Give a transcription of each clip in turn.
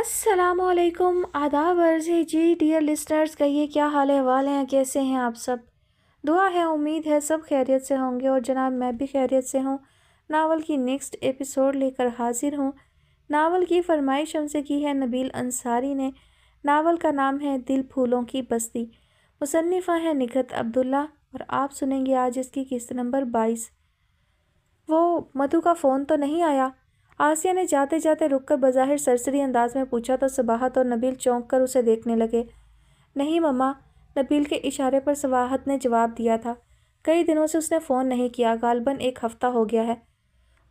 السلام علیکم، آداب عرض ہے جی ڈیئر لسنرز، کہیے کیا حال احوال ہیں، کیسے ہیں آپ سب؟ دعا ہے، امید ہے سب خیریت سے ہوں گے اور جناب میں بھی خیریت سے ہوں۔ ناول کی نیکسٹ ایپیسوڈ لے کر حاضر ہوں۔ ناول کی فرمائش ہم سے کی ہے نبیل انصاری نے۔ ناول کا نام ہے دل پھولوں کی بستی، مصنفہ ہے نکہت عبداللہ، اور آپ سنیں گے آج اس کی قسط نمبر 22۔ وہ مدھو کا فون تو نہیں آیا؟ آسیہ نے جاتے جاتے رک کر بظاہر سرسری انداز میں پوچھا تو صباحت اور نبیل چونک کر اسے دیکھنے لگے۔ نہیں مما، نبیل کے اشارے پر صباحت نے جواب دیا تھا۔ کئی دنوں سے اس نے فون نہیں کیا، غالباً 1 ہفتہ ہو گیا ہے۔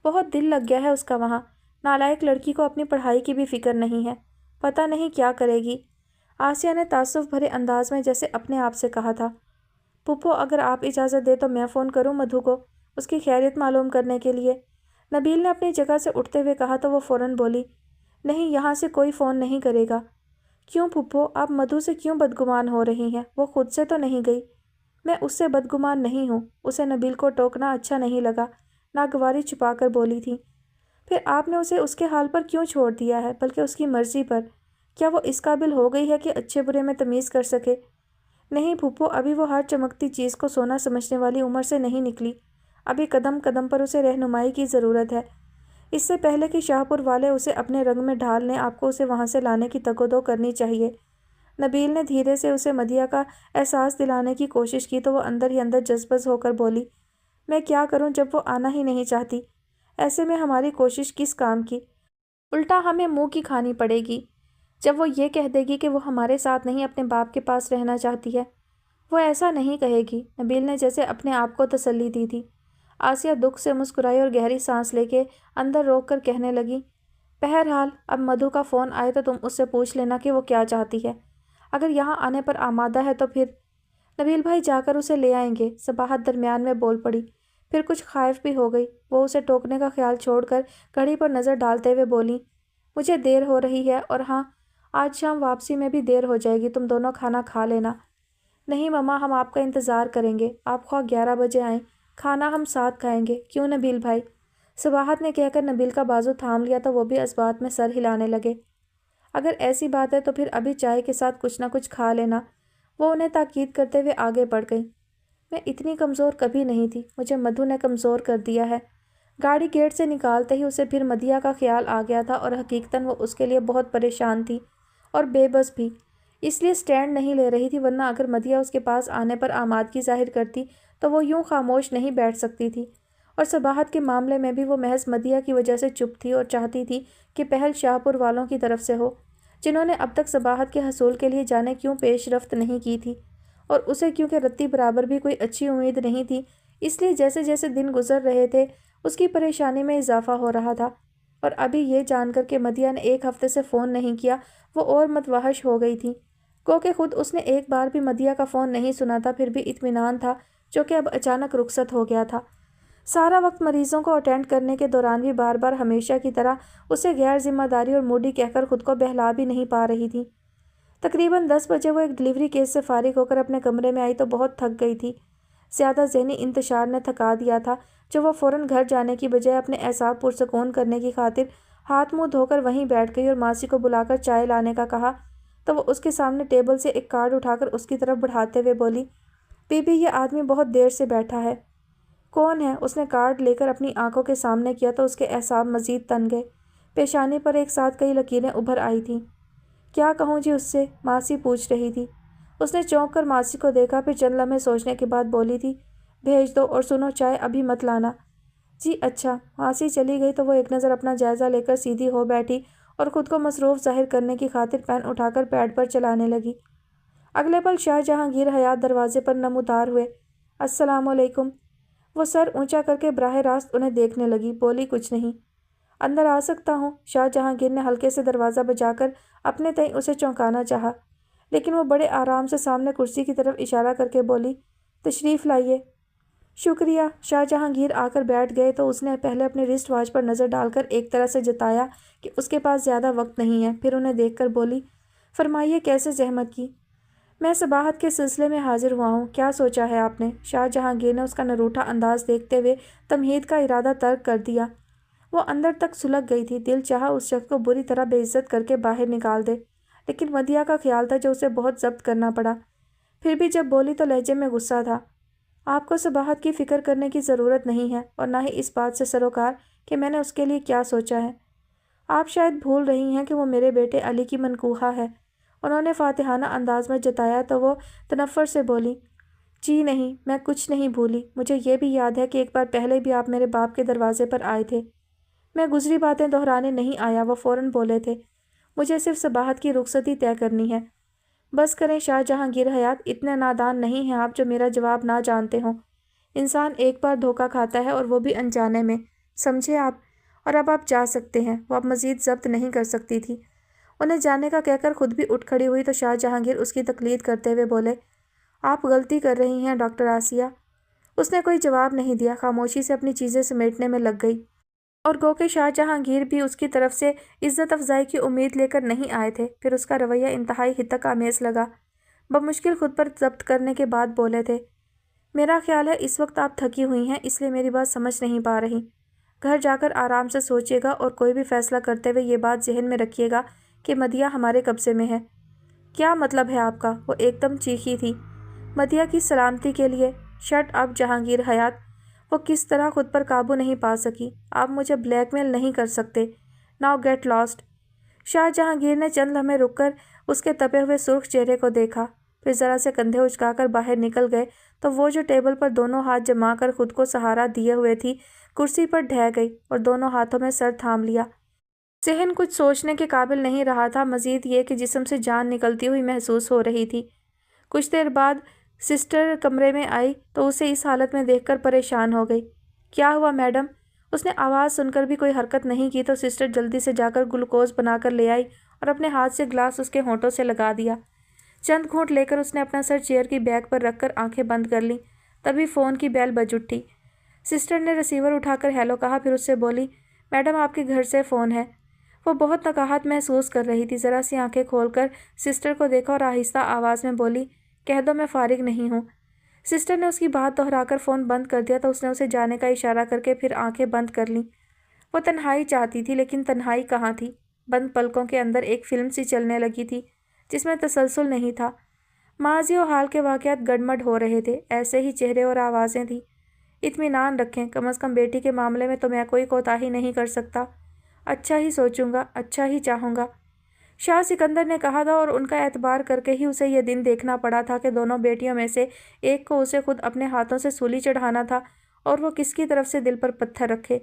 بہت دل لگ گیا ہے اس کا وہاں۔ نالائق لڑکی کو اپنی پڑھائی کی بھی فکر نہیں ہے، پتہ نہیں کیا کرے گی۔ آسیہ نے تعصب بھرے انداز میں جیسے اپنے آپ سے کہا تھا۔ پھپھو، اگر آپ اجازت دے تو میں فون کروں مدھو کو، اس کی خیریت معلوم کرنے کے لیے؟ نبیل نے اپنی جگہ سے اٹھتے ہوئے کہا تو وہ فوراً بولی، نہیں، یہاں سے کوئی فون نہیں کرے گا۔ کیوں پھپھو، آپ مدھو سے کیوں بدگمان ہو رہی ہیں؟ وہ خود سے تو نہیں گئی۔ میں اس سے بدگمان نہیں ہوں۔ اسے نبیل کو ٹوکنا اچھا نہیں لگا، ناگواری چھپا کر بولی تھی۔ پھر آپ نے اسے اس کے حال پر کیوں چھوڑ دیا ہے، بلکہ اس کی مرضی پر؟ کیا وہ اس قابل ہو گئی ہے کہ اچھے برے میں تمیز کر سکے؟ نہیں پھپھو، ابھی وہ ہر چمکتی چیز کو سونا سمجھنے والی عمر سے نہیں نکلی۔ ابھی قدم قدم پر اسے رہنمائی کی ضرورت ہے۔ اس سے پہلے کہ شاہ پور والے اسے اپنے رنگ میں ڈھال لیں، آپ کو اسے وہاں سے لانے کی تگ و دو کرنی چاہیے۔ نبیل نے دھیرے سے اسے مدیحہ کا احساس دلانے کی کوشش کی تو وہ اندر ہی اندر جذبز ہو کر بولی، میں کیا کروں جب وہ آنا ہی نہیں چاہتی؟ ایسے میں ہماری کوشش کس کام کی؟ الٹا ہمیں منہ کی کھانی پڑے گی جب وہ یہ کہہ دے گی کہ وہ ہمارے ساتھ نہیں اپنے باپ کے پاس رہنا چاہتی ہے۔ وہ ایسا نہیں کہے گی، نبیل نے جیسے اپنے آپ کو تسلی دی تھی۔ آسیہ دکھ سے مسکرائی اور گہری سانس لے کے اندر روک کر کہنے لگی، بہرحال اب مدھو کا فون آئے تو تم اس سے پوچھ لینا کہ وہ کیا چاہتی ہے۔ اگر یہاں آنے پر آمادہ ہے تو پھر نبیل بھائی جا کر اسے لے آئیں گے، صباحت درمیان میں بول پڑی۔ پھر کچھ خائف بھی ہو گئی، وہ اسے ٹوکنے کا خیال چھوڑ کر گھڑی پر نظر ڈالتے ہوئے بولی، مجھے دیر ہو رہی ہے، اور ہاں، آج شام واپسی میں بھی دیر ہو جائے گی، تم دونوں کھانا کھا لینا۔ نہیں مما، ہم آپ کا انتظار کریں گے، آپ خواہ 11 بجے آئیں، کھانا ہم ساتھ کھائیں گے، کیوں نبیل بھائی؟ صباحت نے کہہ کر نبیل کا بازو تھام لیا تو وہ بھی اس بات میں سر ہلانے لگے۔ اگر ایسی بات ہے تو پھر ابھی چائے کے ساتھ کچھ نہ کچھ کھا لینا، وہ انہیں تاکید کرتے ہوئے آگے بڑھ گئی۔ میں اتنی کمزور کبھی نہیں تھی، مجھے مدھو نے کمزور کر دیا ہے۔ گاڑی گیٹ سے نکالتے ہی اسے پھر مدیحہ کا خیال آ گیا تھا، اور حقیقتاً وہ اس کے لیے بہت پریشان تھی اور بے بس بھی، اس لیے سٹینڈ نہیں لے رہی تھی، ورنہ اگر مدیحہ اس کے پاس آنے پر آمادگی ظاہر کرتی تو وہ یوں خاموش نہیں بیٹھ سکتی تھی۔ اور صباحت کے معاملے میں بھی وہ محض مدیحہ کی وجہ سے چپ تھی اور چاہتی تھی کہ پہل شاہ پور والوں کی طرف سے ہو، جنہوں نے اب تک صباحت کے حصول کے لیے جانے کیوں پیش رفت نہیں کی تھی، اور اسے کیونکہ رتی برابر بھی کوئی اچھی امید نہیں تھی، اس لیے جیسے جیسے دن گزر رہے تھے اس کی پریشانی میں اضافہ ہو رہا تھا۔ اور ابھی یہ جان کر کہ مدیحہ نے 1 ہفتے سے فون نہیں کیا، وہ اور متوحش ہو گئی تھی۔ گو کہ خود اس نے ایک بار بھی مدیحہ کا فون نہیں سنا تھا، پھر بھی اطمینان تھا جو کہ اب اچانک رخصت ہو گیا تھا۔ سارا وقت مریضوں کو اٹینڈ کرنے کے دوران بھی بار بار ہمیشہ کی طرح اسے غیر ذمہ داری اور موڈی کہہ کر خود کو بہلا بھی نہیں پا رہی تھی۔ تقریباً 10 بجے وہ ایک ڈیلیوری کیس سے فارغ ہو کر اپنے کمرے میں آئی تو بہت تھک گئی تھی۔ زیادہ ذہنی انتشار نے تھکا دیا تھا جو وہ فوراً گھر جانے کی بجائے اپنے اعصاب پرسکون کرنے کی خاطر ہاتھ منہ دھو کر وہیں بیٹھ گئی اور ماسی کو بلا کر چائے لانے کا کہا تو وہ اس کے سامنے ٹیبل سے ایک کارڈ اٹھا کر اس کی طرف بڑھاتے ہوئے بولی، بی بی، یہ آدمی بہت دیر سے بیٹھا ہے۔ کون ہے؟ اس نے کارڈ لے کر اپنی آنکھوں کے سامنے کیا تو اس کے اعصاب مزید تن گئے، پیشانی پر ایک ساتھ کئی لکیریں ابھر آئی تھیں۔ کیا کہوں جی اس سے؟ ماسی پوچھ رہی تھی۔ اس نے چونک کر ماسی کو دیکھا، پھر چند لمحے سوچنے کے بعد بولی تھی، بھیج دو، اور سنو، چائے ابھی مت لانا۔ جی اچھا۔ ماسی چلی گئی تو وہ ایک نظر اپنا جائزہ لے کر سیدھی ہو بیٹھی اور خود کو مصروف ظاہر کرنے کی خاطر پین اٹھا کر پیڈ پر چلانے لگی۔ اگلے پل شاہ جہانگیر حیات دروازے پر نمودار ہوئے۔ السلام علیکم۔ وہ سر اونچا کر کے براہ راست انہیں دیکھنے لگی، بولی کچھ نہیں۔ اندر آ سکتا ہوں؟ شاہ جہانگیر نے ہلکے سے دروازہ بجا کر اپنے تئیں اسے چونکانا چاہا، لیکن وہ بڑے آرام سے سامنے کرسی کی طرف اشارہ کر کے بولی، تشریف لائیے۔ شکریہ۔ شاہ جہانگیر آ کر بیٹھ گئے تو اس نے پہلے اپنی رسٹ واچ پر نظر ڈال کر ایک طرح سے جتایا کہ اس کے پاس زیادہ وقت نہیں ہے، پھر انہیں دیکھ کر بولی، فرمائیے کیسے زحمت کی؟ میں صباحت کے سلسلے میں حاضر ہوا ہوں۔ کیا سوچا ہے آپ نے؟ شاہ جہانگیر نے اس کا نروٹھا انداز دیکھتے ہوئے تمہید کا ارادہ ترک کر دیا۔ وہ اندر تک سلگ گئی تھی۔ دل چاہا اس شخص کو بری طرح بے عزت کر کے باہر نکال دے، لیکن مدیحہ کا خیال تھا جو اسے بہت ضبط کرنا پڑا۔ پھر بھی جب بولی تو لہجے میں غصہ تھا۔ آپ کو صباحت کی فکر کرنے کی ضرورت نہیں ہے، اور نہ ہی اس بات سے سروکار کہ میں نے اس کے لیے کیا سوچا ہے۔ آپ شاید بھول رہی ہیں کہ وہ میرے بیٹے علی کی منکوحہ ہے۔ انہوں نے فاتحانہ انداز میں جتایا تو وہ تنفر سے بولی، جی نہیں، میں کچھ نہیں بھولی۔ مجھے یہ بھی یاد ہے کہ ایک بار پہلے بھی آپ میرے باپ کے دروازے پر آئے تھے۔ میں گزری باتیں دہرانے نہیں آیا، وہ فوراً بولے تھے، مجھے صرف صباحت کی رخصتی طے کرنی ہے۔ بس کریں شاہ جہانگیر حیات، اتنے نادان نہیں ہیں آپ جو میرا جواب نہ جانتے ہوں۔ انسان ایک بار دھوکہ کھاتا ہے اور وہ بھی انجانے میں، سمجھے آپ؟ اور اب آپ جا سکتے ہیں۔ وہ اب مزید ضبط نہیں کر سکتی تھی۔ انہیں جانے کا کہہ کر خود بھی اٹھ کھڑی ہوئی تو شاہ جہانگیر اس کی تقلید کرتے ہوئے بولے، آپ غلطی کر رہی ہیں ڈاکٹر آسیہ۔ اس نے کوئی جواب نہیں دیا، خاموشی سے اپنی چیزیں سمیٹنے میں لگ گئی، اور گو کہ شاہ جہانگیر بھی اس کی طرف سے عزت افزائی کی امید لے کر نہیں آئے تھے۔ پھر اس کا رویہ انتہائی ہتک آمیز لگا۔ بمشکل خود پر ضبط کرنے کے بعد بولے تھے، میرا خیال ہے اس وقت آپ تھکی ہوئی ہیں، اس لیے میری بات سمجھ نہیں پا رہی۔ گھر جا کر آرام سے سوچیے گا اور کوئی بھی فیصلہ کرتے ہوئے یہ بات ذہن میں رکھیے گا کہ مدیحہ ہمارے قبضے میں ہے۔ کیا مطلب ہے آپ کا؟ وہ ایک دم چیخی تھی۔ مدیحہ کی سلامتی کے لیے۔ شٹ اپ جہانگیر حیات۔ وہ کس طرح خود پر قابو نہیں پا سکی۔ آپ مجھے بلیک میل نہیں کر سکتے۔ Now get lost. Shah Jahangir نے چند لمحے رک کر اس کے تپے ہوئے سرخ چہرے کو دیکھا، پھر ذرا سے کندھے اچکا کر باہر نکل گئے تو وہ جو ٹیبل پر دونوں ہاتھ جما کر خود کو سہارا دیے ہوئے تھی، کرسی پر ڈھہ گئی اور دونوں ہاتھوں میں سر تھام لیا۔ ذہن کچھ سوچنے کے قابل نہیں رہا تھا، مزید یہ کہ جسم سے جان نکلتی ہوئی محسوس ہو رہی تھی۔ کچھ دیر بعد سسٹر کمرے میں آئی تو اسے اس حالت میں دیکھ کر پریشان ہو گئی۔ کیا ہوا میڈم؟ اس نے آواز سن کر بھی کوئی حرکت نہیں کی تو سسٹر جلدی سے جا کر گلوکوز بنا کر لے آئی اور اپنے ہاتھ سے گلاس اس کے ہونٹوں سے لگا دیا۔ چند گھونٹ لے کر اس نے اپنا سر چیئر کی بیک پر رکھ کر آنکھیں بند کر لیں۔ تبھی فون کی بیل بج اٹھی۔ سسٹر نے ریسیور اٹھا کر ہیلو کہا، پھر اس سے بولی، میڈم آپ کے گھر سے فون ہے۔ وہ بہت نقاہت محسوس کر رہی تھی، ذرا سی آنکھیں کھول کر سسٹر کو دیکھا اور آہستہ آواز میں بولی، کہہ دو میں فارغ نہیں ہوں۔ سسٹر نے اس کی بات دہرا کر فون بند کر دیا تو اس نے اسے جانے کا اشارہ کر کے پھر آنکھیں بند کر لیں۔ وہ تنہائی چاہتی تھی، لیکن تنہائی کہاں تھی؟ بند پلکوں کے اندر ایک فلم سی چلنے لگی تھی جس میں تسلسل نہیں تھا۔ ماضی و حال کے واقعات گڈمڈ ہو رہے تھے، ایسے ہی چہرے اور آوازیں تھیں۔ اطمینان رکھیں، کم از کم بیٹی کے معاملے میں تو میں کوئی کوتاہی نہیں کر سکتا۔ اچھا ہی سوچوں گا، اچھا ہی چاہوں گا، شاہ سکندر نے کہا تھا، اور ان کا اعتبار کر کے ہی اسے یہ دن دیکھنا پڑا تھا کہ دونوں بیٹیوں میں سے ایک کو اسے خود اپنے ہاتھوں سے سولی چڑھانا تھا، اور وہ کس کی طرف سے دل پر پتھر رکھے؟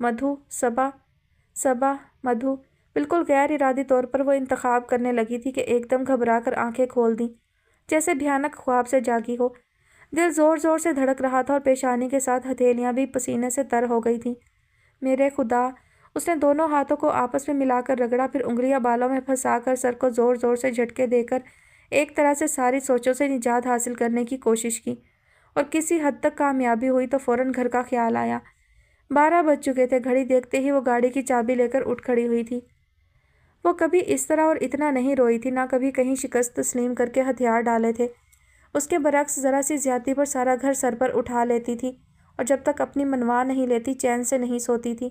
مدھو، صبا، مدھو۔ بالکل غیر ارادی طور پر وہ انتخاب کرنے لگی تھی کہ ایک دم گھبرا کر آنکھیں کھول دیں، جیسے بھیانک خواب سے جاگی ہو۔ دل زور زور سے دھڑک رہا تھا اور پیشانی کے ساتھ ہتھیلیاں بھی پسینے سے تر ہو گئی تھیں۔ میرے خدا! اس نے دونوں ہاتھوں کو آپس میں ملا کر رگڑا، پھر انگلیاں بالوں میں پھنسا کر سر کو زور زور سے جھٹکے دے کر ایک طرح سے ساری سوچوں سے نجات حاصل کرنے کی کوشش کی، اور کسی حد تک کامیابی ہوئی تو فوراً گھر کا خیال آیا۔ 12 بج چکے تھے۔ گھڑی دیکھتے ہی وہ گاڑی کی چابی لے کر اٹھ کھڑی ہوئی تھی۔ وہ کبھی اس طرح اور اتنا نہیں روئی تھی، نہ کبھی کہیں شکست تسلیم کر کے ہتھیار ڈالے تھے۔ اس کے برعکس ذرا سی زیادتی پر سارا گھر سر پر اٹھا لیتی تھی، اور جب تک اپنی منوا نہیں لیتی چین سے نہیں سوتی تھی۔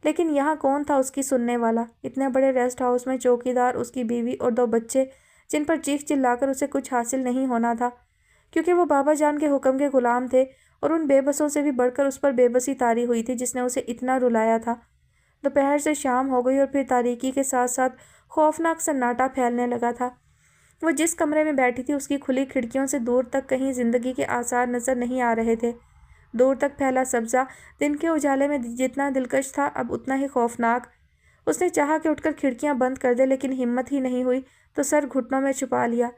لیکن یہاں کون تھا اس کی سننے والا؟ اتنے بڑے ریسٹ ہاؤس میں چوکیدار، اس کی بیوی اور 2 بچے، جن پر چیخ چلا کر اسے کچھ حاصل نہیں ہونا تھا، کیونکہ وہ بابا جان کے حکم کے غلام تھے، اور ان بے بسوں سے بھی بڑھ کر اس پر بے بسی طاری ہوئی تھی جس نے اسے اتنا رلایا تھا۔ دوپہر سے شام ہو گئی اور پھر تاریکی کے ساتھ ساتھ خوفناک سناٹا پھیلنے لگا تھا۔ وہ جس کمرے میں بیٹھی تھی اس کی کھلی کھڑکیوں سے دور تک کہیں زندگی کے آثار نظر نہیں آ رہے تھے۔ دور تک پھیلا سبزہ دن کے اجالے میں جتنا دلکش تھا، اب اتنا ہی خوفناک۔ اس نے چاہا کہ اٹھ کر کھڑکیاں بند کر دے، لیکن ہمت ہی نہیں ہوئی تو سر گھٹنوں میں چھپا لیا۔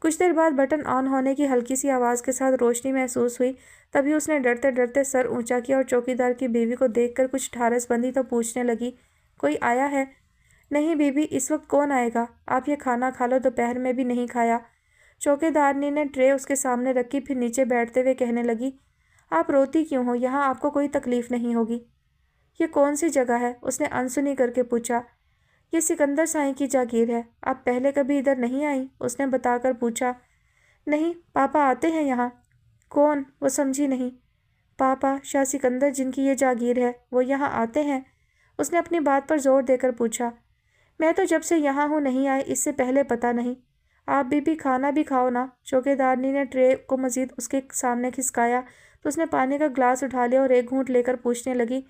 کچھ دیر بعد بٹن آن ہونے کی ہلکی سی آواز کے ساتھ روشنی محسوس ہوئی، تبھی اس نے ڈرتے ڈرتے سر اونچا کیا اور چوکیدار کی بیوی کو دیکھ کر کچھ ٹھارس بندھی تو پوچھنے لگی، کوئی آیا ہے؟ نہیں بی بی، اس وقت کون آئے گا؟ آپ یہ کھانا کھا لو، دوپہر میں بھی نہیں کھایا۔ چوکیدارنی نے ٹرے اس کے سامنے رکھی، پھر نیچے بیٹھتے ہوئے کہنے لگی، آپ روتی کیوں ہو؟ یہاں آپ کو کوئی تکلیف نہیں ہوگی۔ یہ کون سی جگہ ہے؟ اس نے انسنی کر کے پوچھا۔ یہ سکندر سائیں کی جاگیر ہے۔ آپ پہلے کبھی ادھر نہیں آئیں؟ اس نے بتا کر پوچھا۔ نہیں، پاپا آتے ہیں یہاں۔ کون؟ وہ سمجھی نہیں۔ پاپا، شاہ سکندر جن کی یہ جاگیر ہے، وہ یہاں آتے ہیں؟ اس نے اپنی بات پر زور دے کر پوچھا۔ میں تو جب سے یہاں ہوں نہیں آئی، اس سے پہلے پتہ نہیں۔ آپ بھی کھانا بھی کھاؤ نا۔ چوکیدارنی نے ٹرے کو مزید اس کے سامنے کھسکایا تو اس نے پانی کا گلاس اٹھا لیا اور ایک گھونٹ لے کر پوچھنے لگی،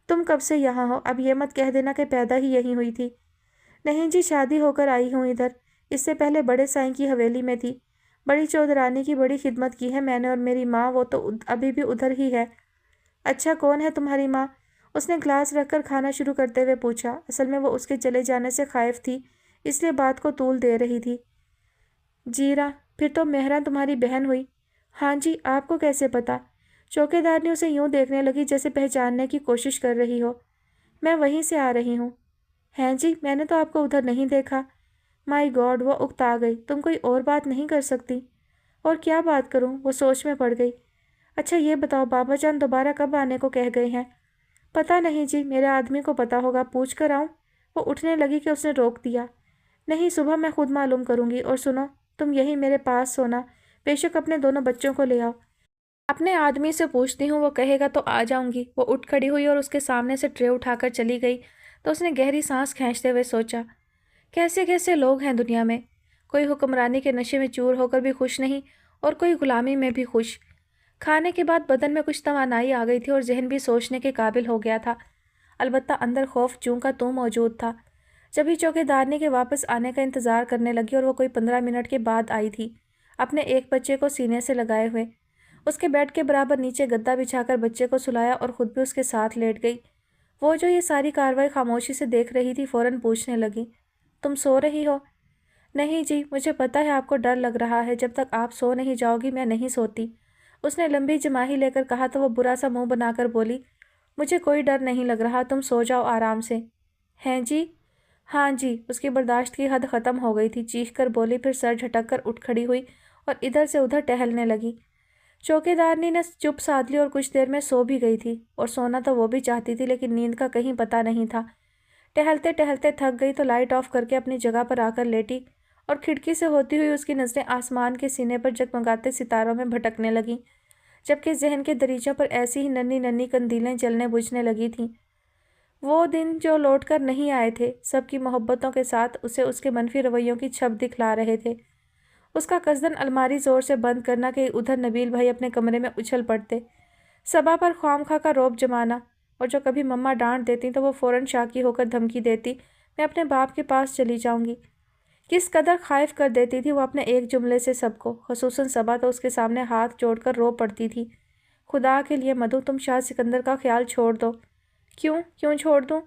تم کب سے یہاں ہو؟ اب یہ مت کہہ دینا کہ پیدا ہی یہیں ہوئی تھی۔ نہیں جی، شادی ہو کر آئی ہوں ادھر، اس سے پہلے بڑے سائیں کی حویلی میں تھی۔ بڑی چودرانی کی بڑی خدمت کی ہے میں نے اور میری ماں، وہ تو ابھی بھی ادھر ہی ہے۔ اچھا، کون ہے تمہاری ماں؟ اس نے گلاس رکھ کر کھانا شروع کرتے ہوئے پوچھا۔ اصل میں وہ اس کے چلے جانے سے خائف تھی، اس لیے بات کو طول دے رہی تھی۔ جیرا، پھر تو مہرا تمہاری بہن ہوئی۔ ہاں جی، آپ کو کیسے پتا؟ چوکیدارنی اسے یوں دیکھنے لگی جیسے پہچاننے کی کوشش کر رہی ہو۔ میں وہیں سے آ رہی ہوں۔ ہیں جی، میں نے تو آپ کو ادھر نہیں دیکھا۔ مائی گاڈ، وہ اکتا گئی۔ تم کوئی اور بات نہیں کر سکتی؟ اور کیا بات کروں؟ وہ سوچ میں پڑ گئی۔ اچھا یہ بتاؤ، بابا جان دوبارہ کب آنے کو کہہ گئے ہیں؟ پتہ نہیں جی، میرے آدمی کو پتہ ہوگا، پوچھ کر آؤں؟ وہ اٹھنے لگی کہ اس نے روک دیا۔ نہیں، صبح میں خود معلوم کروں گی۔ اور سنو، تم یہی میرے پاس سونا، بے شک اپنے دونوں بچوں کو لے آؤ۔ اپنے آدمی سے پوچھتی ہوں، وہ کہے گا تو آ جاؤں گی۔ وہ اٹھ کھڑی ہوئی اور اس کے سامنے سے ٹرے اٹھا کر چلی گئی تو اس نے گہری سانس کھینچتے ہوئے سوچا، کیسے کیسے لوگ ہیں دنیا میں۔ کوئی حکمرانی کے نشے میں چور ہو کر بھی خوش نہیں اور کوئی غلامی میں بھی خوش۔ کھانے کے بعد بدن میں کچھ توانائی آ گئی تھی اور ذہن بھی سوچنے کے قابل ہو گیا تھا، البتہ اندر خوف چوں کا توں موجود تھا۔ جبھی چوکیدارنی کے واپس آنے کا انتظار کرنے لگی اور وہ کوئی 15 منٹ کے بعد آئی تھی، اپنے ایک بچے کو سینے سے لگائے ہوئے۔ اس کے بیڈ کے برابر نیچے گدا بچھا کر بچے کو سلایا اور خود بھی اس کے ساتھ لیٹ گئی۔ وہ جو یہ ساری کاروائی خاموشی سے دیکھ رہی تھی، فوراً پوچھنے لگی، تم سو رہی ہو؟ نہیں جی، مجھے پتہ ہے آپ کو ڈر لگ رہا ہے، جب تک آپ سو نہیں جاؤ گی میں نہیں سوتی۔ اس نے لمبی جماہی لے کر کہا تو وہ برا سا منہ بنا کر بولی، مجھے کوئی ڈر نہیں لگ رہا، تم سو جاؤ آرام سے۔ ہیں جی؟ ہاں جی۔ اس کی برداشت کی حد ختم ہو گئی تھی، چیخ کر بولی، پھر سر جھٹک کر اٹھ کھڑی ہوئی اور ادھر سے ادھر ٹہلنے لگی۔ چوکیدارنی نے چپ سادھ لی اور کچھ دیر میں سو بھی گئی تھی، اور سونا تو وہ بھی چاہتی تھی لیکن نیند کا کہیں پتہ نہیں تھا۔ ٹہلتے ٹہلتے تھک گئی تو لائٹ آف کر کے اپنی جگہ پر آ کر لیٹی اور کھڑکی سے ہوتی ہوئی اس کی نظریں آسمان کے سینے پر جگمگاتے ستاروں میں بھٹکنے لگیں، جبکہ ذہن کے دریچوں پر ایسی ہی ننھی ننھی قندیلیں جلنے بجھنے لگی تھیں۔ وہ دن جو لوٹ کر نہیں آئے تھے، سب کی محبتوں کے ساتھ اسے اس کے منفی رویوں کی چھب دکھلا رہے تھے۔ اس کا قصداً الماری زور سے بند کرنا کہ ادھر نبیل بھائی اپنے کمرے میں اچھل پڑتے، صبا پر خواہ کا روب جمانا، اور جو کبھی مما ڈانٹ دیتی تو وہ فوراً شاکی ہو کر دھمکی دیتی، میں اپنے باپ کے پاس چلی جاؤں گی۔ کس قدر خائف کر دیتی تھی وہ اپنے ایک جملے سے سب کو، خصوصاً صبا تو اس کے سامنے ہاتھ جوڑ کر رو پڑتی تھی، خدا کے لیے مدھو تم شاہ سکندر کا خیال چھوڑ دو۔ کیوں چھوڑ دوں؟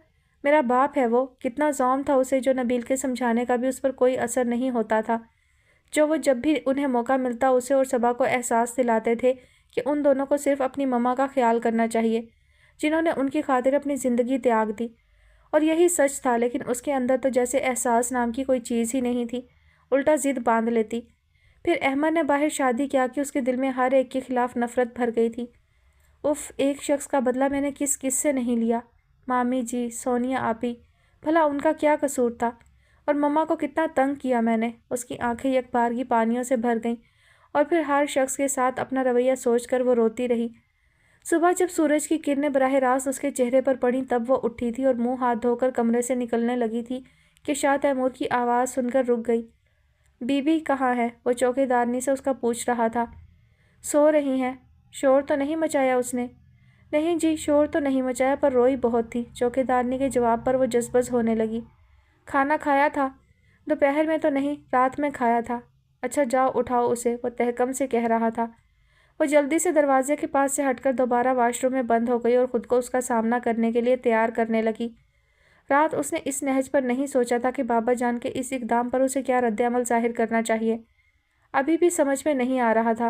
میرا باپ ہے وہ، کتنا زوم تھا اسے، جو نبیل کے سمجھانے کا بھی اس پر کوئی اثر نہیں ہوتا تھا، جو وہ جب بھی انہیں موقع ملتا اسے اور صبا کو احساس دلاتے تھے کہ ان دونوں کو صرف اپنی مما کا خیال کرنا چاہیے، جنہوں نے ان کی خاطر اپنی زندگی تیاگ دی۔ اور یہی سچ تھا، لیکن اس کے اندر تو جیسے احساس نام کی کوئی چیز ہی نہیں تھی، الٹا ضد باندھ لیتی۔ پھر احمد نے باہر شادی کیا کہ اس کے دل میں ہر ایک کے خلاف نفرت بھر گئی تھی۔ اف، ایک شخص کا بدلہ میں نے کس سے نہیں لیا؟ مامی جی، سونیا آپی، بھلا ان کا کیا قصور تھا؟ اور مما کو کتنا تنگ کیا میں نے؟ اس کی آنکھیں یک بارگی پانیوں سے بھر گئیں، اور پھر ہر شخص کے ساتھ اپنا رویہ سوچ کر وہ روتی رہی۔ صبح جب سورج کی کرنیں براہ راست اس کے چہرے پر پڑیں تب وہ اٹھی تھی اور منہ ہاتھ دھو کر کمرے سے نکلنے لگی تھی کہ شاہ تیمور کی آواز سن کر رک گئی۔ بی بی کہاں ہے؟ وہ چوکیدارنی سے اس کا پوچھ رہا تھا۔ سو رہی ہیں۔ شور تو نہیں مچایا اس نے؟ نہیں جی، شور تو نہیں مچایا، پر روئی بہت تھی۔ چوکیدارنی کے جواب پر وہ جذبز ہونے لگی۔ کھانا کھایا تھا؟ دوپہر میں تو نہیں، رات میں کھایا تھا۔ اچھا جاؤ اٹھاؤ اسے، وہ تہکم سے کہہ رہا تھا۔ وہ جلدی سے دروازے کے پاس سے ہٹ کر دوبارہ واش روم میں بند ہو گئی اور خود کو اس کا سامنا کرنے کے لیے تیار کرنے لگی۔ رات اس نے اس نہج پر نہیں سوچا تھا کہ بابا جان کے اس اقدام پر اسے کیا رد عمل ظاہر کرنا چاہیے، ابھی بھی سمجھ میں نہیں آ رہا تھا۔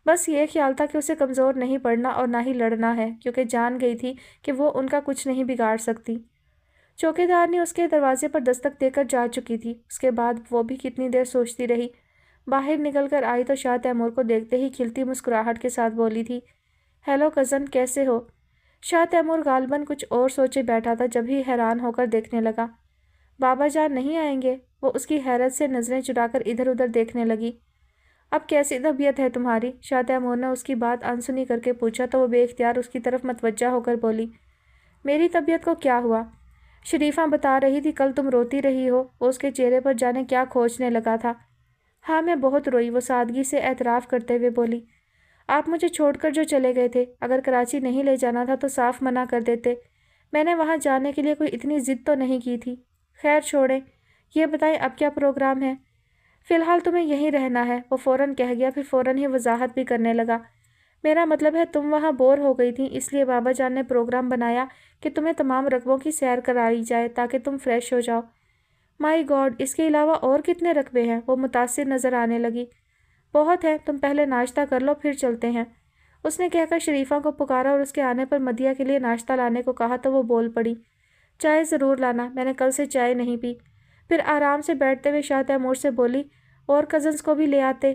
بس یہ خیال تھا کہ اسے کمزور نہیں پڑنا اور نہ ہی لڑنا ہے، کیونکہ جان گئی تھی کہ وہ ان کا کچھ نہیں بگاڑ سکتی۔ چوکیدارنی اس کے دروازے پر دستک دے کر جا چکی تھی۔ اس کے بعد وہ بھی کتنی دیر سوچتی رہی۔ باہر نکل کر آئی تو شاہ تیمور کو دیکھتے ہی کھلتی مسکراہٹ کے ساتھ بولی تھی، ہیلو کزن، کیسے ہو؟ شاہ تیمور غالباً کچھ اور سوچے بیٹھا تھا، جب ہی حیران ہو کر دیکھنے لگا۔ بابا جان نہیں آئیں گے؟ وہ اس کی حیرت سے نظریں چرا کر ادھر ادھر دیکھنے لگی۔ اب کیسی طبیعت ہے تمہاری؟ شاہ تیمور نے اس کی بات انسنی کر کے پوچھا تو وہ بے اختیار اس کی طرف متوجہ ہو کر بولی، میری طبیعت کو کیا ہوا؟ شریفہ بتا رہی تھی کل تم روتی رہی ہو۔ وہ اس کے چہرے پر جانے کیا کھوجنے لگا تھا۔ ہاں میں بہت روئی، وہ سادگی سے اعتراف کرتے ہوئے بولی۔ آپ مجھے چھوڑ کر جو چلے گئے تھے، اگر کراچی نہیں لے جانا تھا تو صاف منع کر دیتے۔ میں نے وہاں جانے کے لیے کوئی اتنی ضد تو نہیں کی تھی۔ خیر چھوڑیں، یہ بتائیں اب کیا پروگرام ہے؟ فی الحال تمہیں یہیں رہنا ہے، وہ فوراً کہہ گیا، پھر فوراً ہی وضاحت بھی کرنے لگا۔ میرا مطلب ہے تم وہاں بور ہو گئی تھیں، اس لیے بابا جان نے پروگرام بنایا کہ تمہیں تمام رقبوں کی سیر کرائی جائے تاکہ تم فریش ہو جاؤ۔ مائی گاڈ، اس کے علاوہ اور کتنے رقبے ہیں؟ وہ متاثر نظر آنے لگی۔ بہت ہے، تم پہلے ناشتہ کر لو پھر چلتے ہیں۔ اس نے کہہ کر شریفہ کو پکارا اور اس کے آنے پر مدیہ کے لیے ناشتہ لانے کو کہا تو وہ بول پڑی۔ چائے ضرور لانا، میں نے کل سے چائے نہیں پی۔ پھر آرام سے بیٹھتے ہوئے شاہ تیمور سے بولی، اور کزنس کو بھی لے آتے۔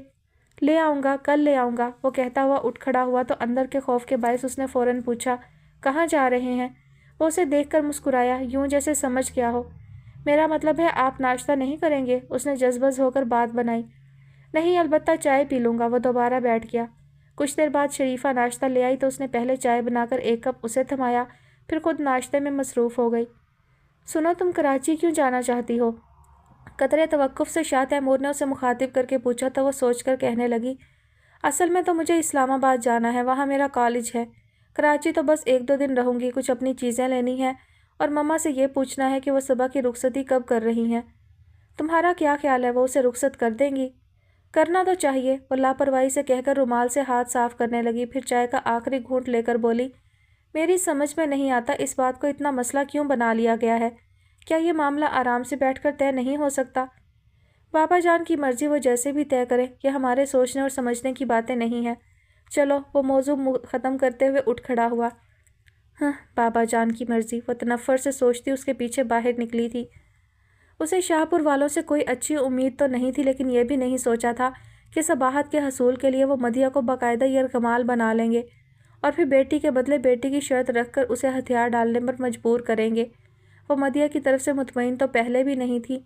لے آؤں گا، کل لے آؤں گا، وہ کہتا ہوا اٹھ کھڑا ہوا تو اندر کے خوف کے باعث اس نے فوراً پوچھا، کہاں جا رہے ہیں؟ وہ اسے دیکھ کر مسکرایا، یوں جیسے سمجھ گیا ہو۔ میرا مطلب ہے آپ ناشتہ نہیں کریں گے؟ اس نے جذبز ہو کر بات بنائی۔ نہیں، البتہ چائے پی لوں گا، وہ دوبارہ بیٹھ گیا۔ کچھ دیر بعد شریفہ ناشتہ لے آئی تو اس نے پہلے چائے بنا کر ایک کپ اسے تھمایا، پھر خود ناشتے میں مصروف ہو گئی۔ سنو، تم کراچی کیوں جانا چاہتی ہو؟ قطرے توقف سے شاہ تیمور نے اسے مخاطب کر کے پوچھا تو وہ سوچ کر کہنے لگی، اصل میں تو مجھے اسلام آباد جانا ہے، وہاں میرا کالج ہے۔ کراچی تو بس 1-2 دن رہوں گی، کچھ اپنی چیزیں لینی ہیں اور مما سے یہ پوچھنا ہے کہ وہ صبح کی رخصتی کب کر رہی ہیں۔ تمہارا کیا خیال ہے، وہ اسے رخصت کر دیں گی؟ کرنا تو چاہیے، وہ لاپرواہی سے کہہ کر رومال سے ہاتھ صاف کرنے لگی، پھر چائے کا آخری گھونٹ لے کر بولی، میری سمجھ میں نہیں آتا اس بات کو اتنا مسئلہ کیوں بنا لیا گیا ہے؟ کیا یہ معاملہ آرام سے بیٹھ کر طے نہیں ہو سکتا؟ بابا جان کی مرضی، وہ جیسے بھی طے کرے، یہ ہمارے سوچنے اور سمجھنے کی باتیں نہیں ہیں۔ چلو، وہ موضوع ختم کرتے ہوئے اٹھ کھڑا ہوا۔ ہاں، بابا جان کی مرضی، وہ تنفر سے سوچتی اس کے پیچھے باہر نکلی تھی۔ اسے شاہ پور والوں سے کوئی اچھی امید تو نہیں تھی، لیکن یہ بھی نہیں سوچا تھا کہ صباحت کے حصول کے لیے وہ مدیہ کو باقاعدہ یرغمال بنا لیں گے اور پھر بیٹی کے بدلے بیٹی کی شرط رکھ کر اسے ہتھیار ڈالنے پر مجبور کریں گے۔ وہ مدیہ کی طرف سے مطمئن تو پہلے بھی نہیں تھی،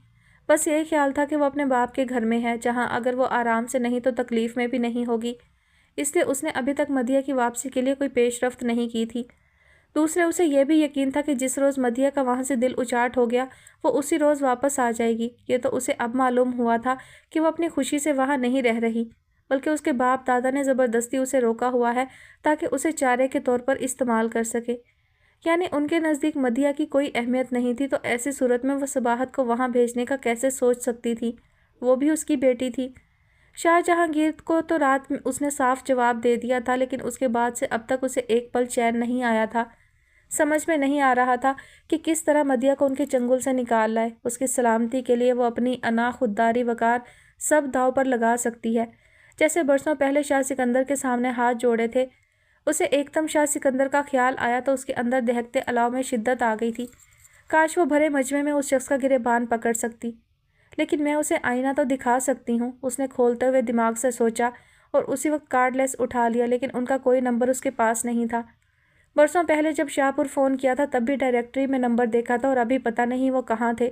بس یہی خیال تھا کہ وہ اپنے باپ کے گھر میں ہے، جہاں اگر وہ آرام سے نہیں تو تکلیف میں بھی نہیں ہوگی، اس لیے اس نے ابھی تک مدیہ کی واپسی کے لیے کوئی پیش رفت نہیں کی تھی۔ دوسرے، اسے یہ بھی یقین تھا کہ جس روز مدیہ کا وہاں سے دل اچاٹ ہو گیا وہ اسی روز واپس آ جائے گی۔ یہ تو اسے اب معلوم ہوا تھا کہ وہ اپنی خوشی سے وہاں نہیں رہ رہی، بلکہ اس کے باپ دادا نے زبردستی اسے روکا ہوا ہے تاکہ اسے چارے کے طور پر استعمال کر سکے۔ یعنی ان کے نزدیک مدیہ کی کوئی اہمیت نہیں تھی، تو ایسی صورت میں وہ صباحت کو وہاں بھیجنے کا کیسے سوچ سکتی تھی؟ وہ بھی اس کی بیٹی تھی۔ شاہ جہانگیر کو تو رات میں اس نے صاف جواب دے دیا تھا، لیکن اس کے بعد سے اب تک اسے ایک پل چین نہیں آیا تھا۔ سمجھ میں نہیں آ رہا تھا کہ کس طرح مدیہ کو ان کے چنگل سے نکال لائے۔ اس کی سلامتی کے لیے وہ اپنی انا، خودداری، وقار سب داؤ پر لگا سکتی ہے، جیسے برسوں پہلے شاہ سکندر کے سامنے ہاتھ جوڑے تھے۔ اسے ایک دم شاہ سکندر کا خیال آیا تو اس کے اندر دہکتے الاؤ میں شدت آ گئی تھی۔ کاش وہ بھرے مجمع میں اس شخص کا گریبان پکڑ سکتی۔ لیکن میں اسے آئینہ تو دکھا سکتی ہوں، اس نے کھولتے ہوئے دماغ سے سوچا، اور اسی وقت کارڈ لیس اٹھا لیا، لیکن ان کا کوئی نمبر اس کے پاس نہیں تھا۔ برسوں پہلے جب شاہ پور فون کیا تھا تب بھی ڈائریکٹری میں نمبر دیکھا تھا، اور ابھی پتہ نہیں وہ کہاں تھے۔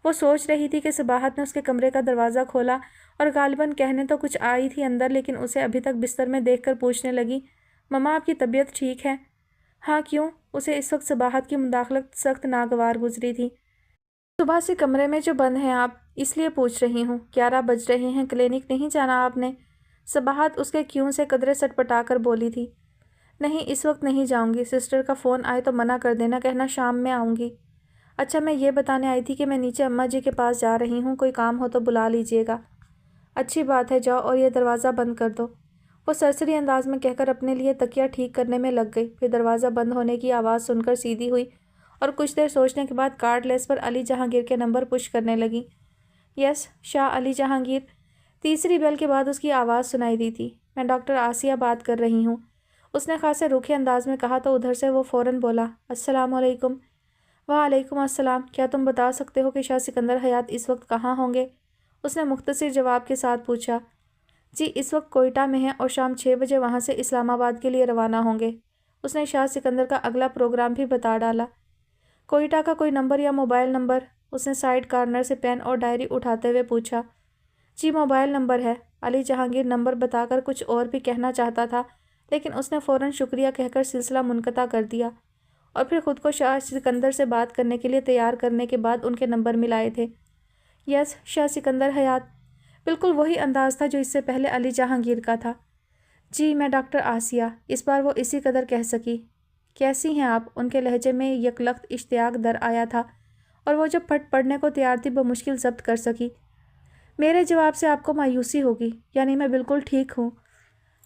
وہ سوچ رہی تھی کہ صباحت نے اس کے کمرے کا دروازہ کھولا اور غالباً کہنے تو کچھ آئی تھی اندر، لیکن اسے ابھی تک بستر میں دیکھ کر پوچھنے لگی، مما آپ کی طبیعت ٹھیک ہے؟ ہاں، کیوں؟ اسے اس وقت صباحت کی مداخلت سخت ناگوار گزری تھی۔ صبح سے کمرے میں جو بند ہیں آپ، اس لیے پوچھ رہی ہوں۔ 11 بج رہے ہیں، کلینک نہیں جانا آپ نے؟ صباحت اس کے کیوں سے قدرے سٹپٹا کر بولی تھی۔ نہیں، اس وقت نہیں جاؤں گی، سسٹر کا فون آئے تو منع کر دینا، کہنا شام میں آؤں گی۔ اچھا، میں یہ بتانے آئی تھی کہ میں نیچے اماں جی کے پاس جا رہی ہوں، کوئی کام ہو تو بلا لیجیے گا۔ اچھی بات ہے، جاؤ اور یہ دروازہ بند کر دو، وہ سرسری انداز میں کہہ کر اپنے لیے تکیہ ٹھیک کرنے میں لگ گئی۔ پھر دروازہ بند ہونے کی آواز سن کر سیدھی ہوئی اور کچھ دیر سوچنے کے بعد کارڈ لیس پر علی جہانگیر کے نمبر پش کرنے لگی۔ یس، شاہ علی جہانگیر۔ تیسری بیل کے بعد اس کی آواز سنائی دی تھی۔ میں ڈاکٹر آسیہ بات کر رہی ہوں، اس نے خاصے روکھے انداز میں کہا تو ادھر سے وہ فوراً بولا، السلام علیکم۔ وعلیکم السلام، کیا تم بتا سکتے ہو کہ شاہ سکندر حیات اس وقت کہاں ہوں گے؟ اس نے مختصر جواب کے ساتھ پوچھا۔ جی، اس وقت کوئٹہ میں ہیں اور شام 6 بجے وہاں سے اسلام آباد کے لیے روانہ ہوں گے۔ اس نے شاہ سکندر کا اگلا پروگرام بھی بتا ڈالا۔ کوئٹہ کا کوئی نمبر یا موبائل نمبر؟ اس نے سائیڈ کارنر سے پین اور ڈائری اٹھاتے ہوئے پوچھا۔ جی، موبائل نمبر ہے۔ علی جہانگیر نمبر بتا کر کچھ اور بھی کہنا چاہتا تھا، لیکن اس نے فوراً شکریہ کہہ کر سلسلہ منقطع کر دیا اور پھر خود کو شاہ سکندر سے بات کرنے کے لیے تیار کرنے کے بعد ان کے نمبر ملائے تھے۔ یس، شاہ سکندر حیات، بالکل وہی انداز تھا جو اس سے پہلے علی جہانگیر کا تھا۔ جی میں ڈاکٹر آسیہ، اس بار وہ اسی قدر کہہ سکی۔ کیسی ہیں آپ؟ ان کے لہجے میں یکلخت اشتیاق در آیا تھا اور وہ جب پھٹ پڑنے کو تیار تھی بمشکل ضبط کر سکی۔ میرے جواب سے آپ کو مایوسی ہوگی، یعنی میں بالکل ٹھیک ہوں۔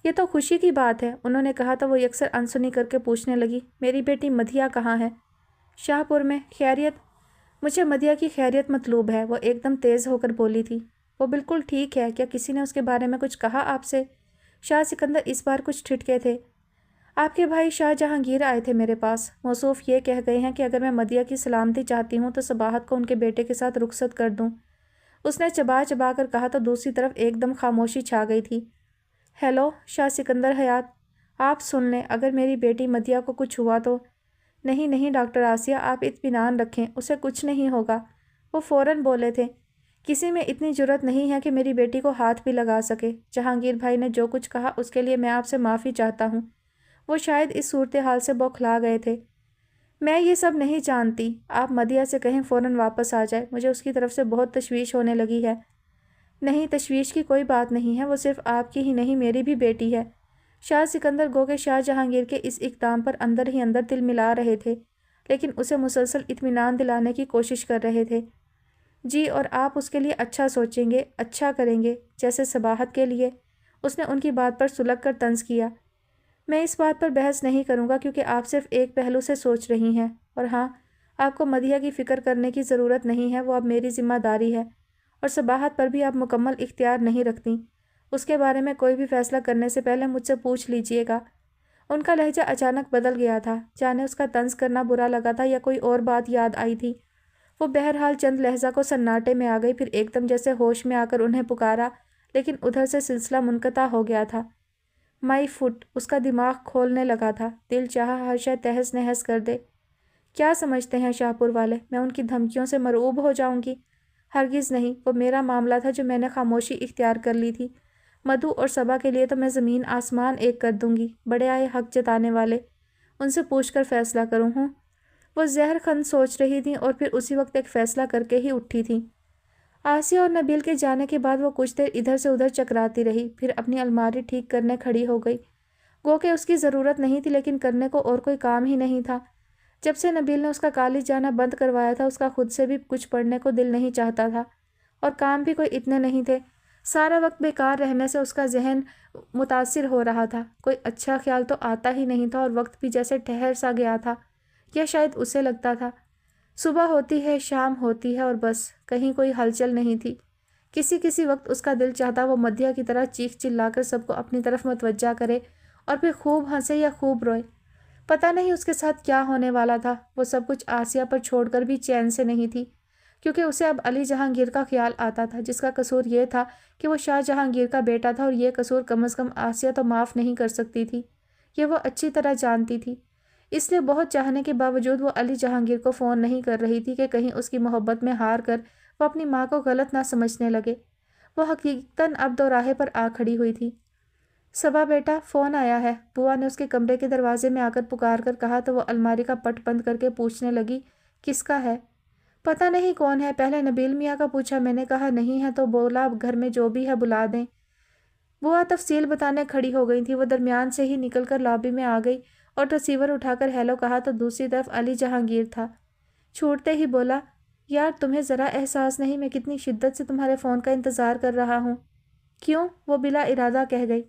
یہ تو خوشی کی بات ہے، انہوں نے کہا تو وہ یکسر انسنی کر کے پوچھنے لگی، میری بیٹی مدھیہ کہاں ہے؟ شاہ پور میں۔ خیریت؟ مجھے مدھیہ کی خیریت مطلوب ہے، وہ ایک دم تیز ہو کر بولی تھی۔ وہ بالکل ٹھیک ہے، کیا کسی نے اس کے بارے میں کچھ کہا آپ سے؟ شاہ سکندر اس بار کچھ ٹھٹکے تھے۔ آپ کے بھائی شاہ جہانگیر آئے تھے میرے پاس، موصوف یہ کہہ گئے ہیں کہ اگر میں مدھیہ کی سلامتی چاہتی ہوں تو صباحت کو ان کے بیٹے کے ساتھ رخصت کر دوں۔ اس نے چبا چبا کر کہا تو دوسری طرف ایک دم خاموشی چھا گئی تھی۔ ہیلو شاہ سکندر حیات، آپ سن لیں، اگر میری بیٹی مدھیہ کو کچھ ہوا تو؟ نہیں نہیں ڈاکٹر آسیہ، آپ اطمینان رکھیں، اسے کچھ نہیں ہوگا۔ وہ فوراً بولے تھے، کسی میں اتنی جرأت نہیں ہے کہ میری بیٹی کو ہاتھ بھی لگا سکے۔ جہانگیر بھائی نے جو کچھ کہا اس کے لیے میں آپ سے معافی چاہتا ہوں، وہ شاید اس صورتحال سے بوکھلا گئے تھے۔ میں یہ سب نہیں جانتی، آپ مدھیہ سے کہیں فوراً واپس آ جائے، مجھے اس کی طرف سے بہت تشویش ہونے لگی ہے۔ نہیں، تشویش کی کوئی بات نہیں ہے، وہ صرف آپ کی ہی نہیں میری بھی بیٹی ہے۔ شاہ سکندر گو کہ شاہ جہانگیر کے اس اقدام پر اندر ہی اندر دل ملا رہے تھے، لیکن اسے مسلسل اطمینان دلانے کی کوشش کر رہے تھے۔ جی، اور آپ اس کے لیے اچھا سوچیں گے، اچھا کریں گے، جیسے صباحت کے لیے۔ اس نے ان کی بات پر سلگ کر طنز کیا۔ میں اس بات پر بحث نہیں کروں گا کیونکہ آپ صرف ایک پہلو سے سوچ رہی ہیں، اور ہاں، آپ کو مدھیہ کی فکر کرنے کی ضرورت نہیں ہے، وہ اب میری ذمہ داری ہے، اور صباحت پر بھی آپ مکمل اختیار نہیں رکھتی۔ اس کے بارے میں کوئی بھی فیصلہ کرنے سے پہلے مجھ سے پوچھ لیجئے گا۔ ان کا لہجہ اچانک بدل گیا تھا، جانے اس کا طنز کرنا برا لگا تھا یا کوئی اور بات یاد آئی تھی۔ وہ بہرحال چند لحظہ کو سناٹے میں آ گئی، پھر ایک دم جیسے ہوش میں آ کر انہیں پکارا، لیکن ادھر سے سلسلہ منقطع ہو گیا تھا۔ مائی فٹ، اس کا دماغ کھولنے لگا تھا، دل چاہا ہر شے تہس نہس کر دے۔ کیا سمجھتے ہیں شاہ پور والے، میں ان کی دھمکیوں سے مرعوب ہو جاؤں گی؟ ہرگز نہیں، وہ میرا معاملہ تھا جو میں نے خاموشی اختیار کر لی تھی۔ مدھو اور صبا کے لیے تو میں زمین آسمان ایک کر دوں گی، بڑے آئے حق جتانے والے، ان سے پوچھ کر فیصلہ کروں ہوں۔ وہ زہر خند سوچ رہی تھیں اور پھر اسی وقت ایک فیصلہ کر کے ہی اٹھی تھیں۔ آسیہ اور نبیل کے جانے کے بعد وہ کچھ دیر ادھر سے ادھر چکراتی رہی، پھر اپنی الماری ٹھیک کرنے کھڑی ہو گئی۔ گو کہ اس کی ضرورت نہیں تھی، لیکن کرنے کو اور کوئی کام ہی نہیں تھا۔ جب سے نبیل نے اس کا کالج جانا بند کروایا تھا، اس کا خود سے بھی کچھ پڑھنے کو دل نہیں چاہتا تھا، اور کام بھی کوئی اتنے نہیں تھے۔ سارا وقت بیکار رہنے سے اس کا ذہن متاثر ہو رہا تھا، کوئی اچھا خیال تو آتا ہی نہیں تھا، اور وقت بھی جیسے ٹھہر سا گیا تھا، یا شاید اسے لگتا تھا۔ صبح ہوتی ہے، شام ہوتی ہے، اور بس کہیں کوئی ہلچل نہیں تھی۔ کسی وقت اس کا دل چاہتا وہ مدھیہ کی طرح چیخ چلا کر سب کو اپنی طرف متوجہ کرے اور پھر خوب ہنسے یا خوب روئے۔ پتہ نہیں اس کے ساتھ کیا ہونے والا تھا، وہ سب کچھ آسیہ پر چھوڑ کر بھی چین سے نہیں تھی، کیونکہ اسے اب علی جہانگیر کا خیال آتا تھا، جس کا قصور یہ تھا کہ وہ شاہ جہانگیر کا بیٹا تھا، اور یہ قصور کم از کم آسیہ تو معاف نہیں کر سکتی تھی، یہ وہ اچھی طرح جانتی تھی۔ اس لیے بہت چاہنے کے باوجود وہ علی جہانگیر کو فون نہیں کر رہی تھی کہ کہیں اس کی محبت میں ہار کر وہ اپنی ماں کو غلط نہ سمجھنے لگے۔ وہ حقیقتاً اب دوراہے پر آ کھڑی ہوئی تھی۔ صبا بیٹا، فون آیا ہے، بوا نے اس کے کمرے کے دروازے میں آ کر پکار کر کہا تو وہ الماری کا پٹ بند کر کے پوچھنے لگی، کس کا ہے؟ پتہ نہیں کون ہے، پہلے نبیل میاں کا پوچھا، میں نے کہا نہیں ہے تو بولا گھر میں جو بھی ہے بلا دیں۔ بوا تفصیل بتانے کھڑی ہو گئی تھی، وہ درمیان سے ہی نکل کر لابی میں آ گئی اور ریسیور اٹھا کر ہیلو کہا تو دوسری طرف علی جہانگیر تھا۔ چھوٹتے ہی بولا، یار تمہیں ذرا احساس نہیں میں کتنی شدت سے تمہارے فون کا انتظار کر رہا ہوں۔ کیوں؟ وہ بلا ارادہ کہہ گئی۔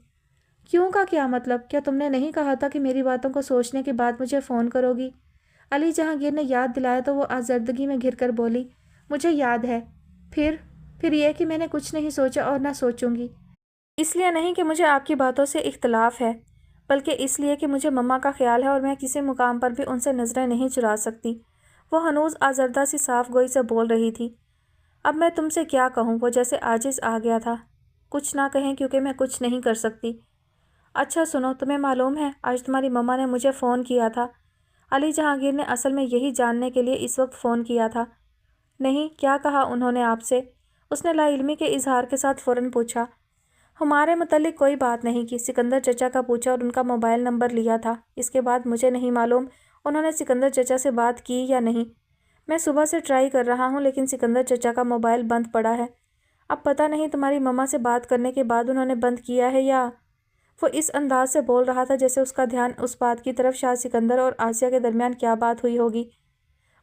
کیوں کا کیا مطلب؟ کیا تم نے نہیں کہا تھا کہ میری باتوں کو سوچنے کے بعد مجھے فون کرو گی؟ علی جہانگیر نے یاد دلایا تو وہ آزردگی میں گھر کر بولی، مجھے یاد ہے، پھر یہ کہ میں نے کچھ نہیں سوچا اور نہ سوچوں گی۔ اس لیے نہیں کہ مجھے آپ کی باتوں سے اختلاف ہے، بلکہ اس لیے کہ مجھے مما کا خیال ہے اور میں کسی مقام پر بھی ان سے نظریں نہیں چرا سکتی۔ وہ ہنوز آزردہ سی صاف گوئی سے بول رہی تھی۔ اب میں تم سے کیا کہوں؟ وہ جیسے عاجز آ گیا تھا۔ کچھ نہ کہیں کیونکہ میں کچھ نہیں کر سکتی۔ اچھا سنو، تمہیں معلوم ہے آج تمہاری مما نے مجھے فون کیا تھا۔ علی جہانگیر نے اصل میں یہی جاننے کے لیے اس وقت فون کیا تھا۔ نہیں، کیا کہا انہوں نے آپ سے؟ اس نے لا علمی کے اظہار کے ساتھ فوراً پوچھا۔ ہمارے متعلق کوئی بات نہیں کی، سکندر چچا کا پوچھا اور ان کا موبائل نمبر لیا تھا، اس کے بعد مجھے نہیں معلوم انہوں نے سکندر چچا سے بات کی یا نہیں؟ میں صبح سے ٹرائی کر رہا ہوں لیکن سکندر چچا کا موبائل بند پڑا ہے۔ اب پتہ نہیں تمہاری مما سے بات کرنے کے بعد انہوں نے بند کیا ہے یا… وہ اس انداز سے بول رہا تھا جیسے اس کا دھیان اس بات کی طرف شاہ سکندر اور آسیہ کے درمیان کیا بات ہوئی ہوگی،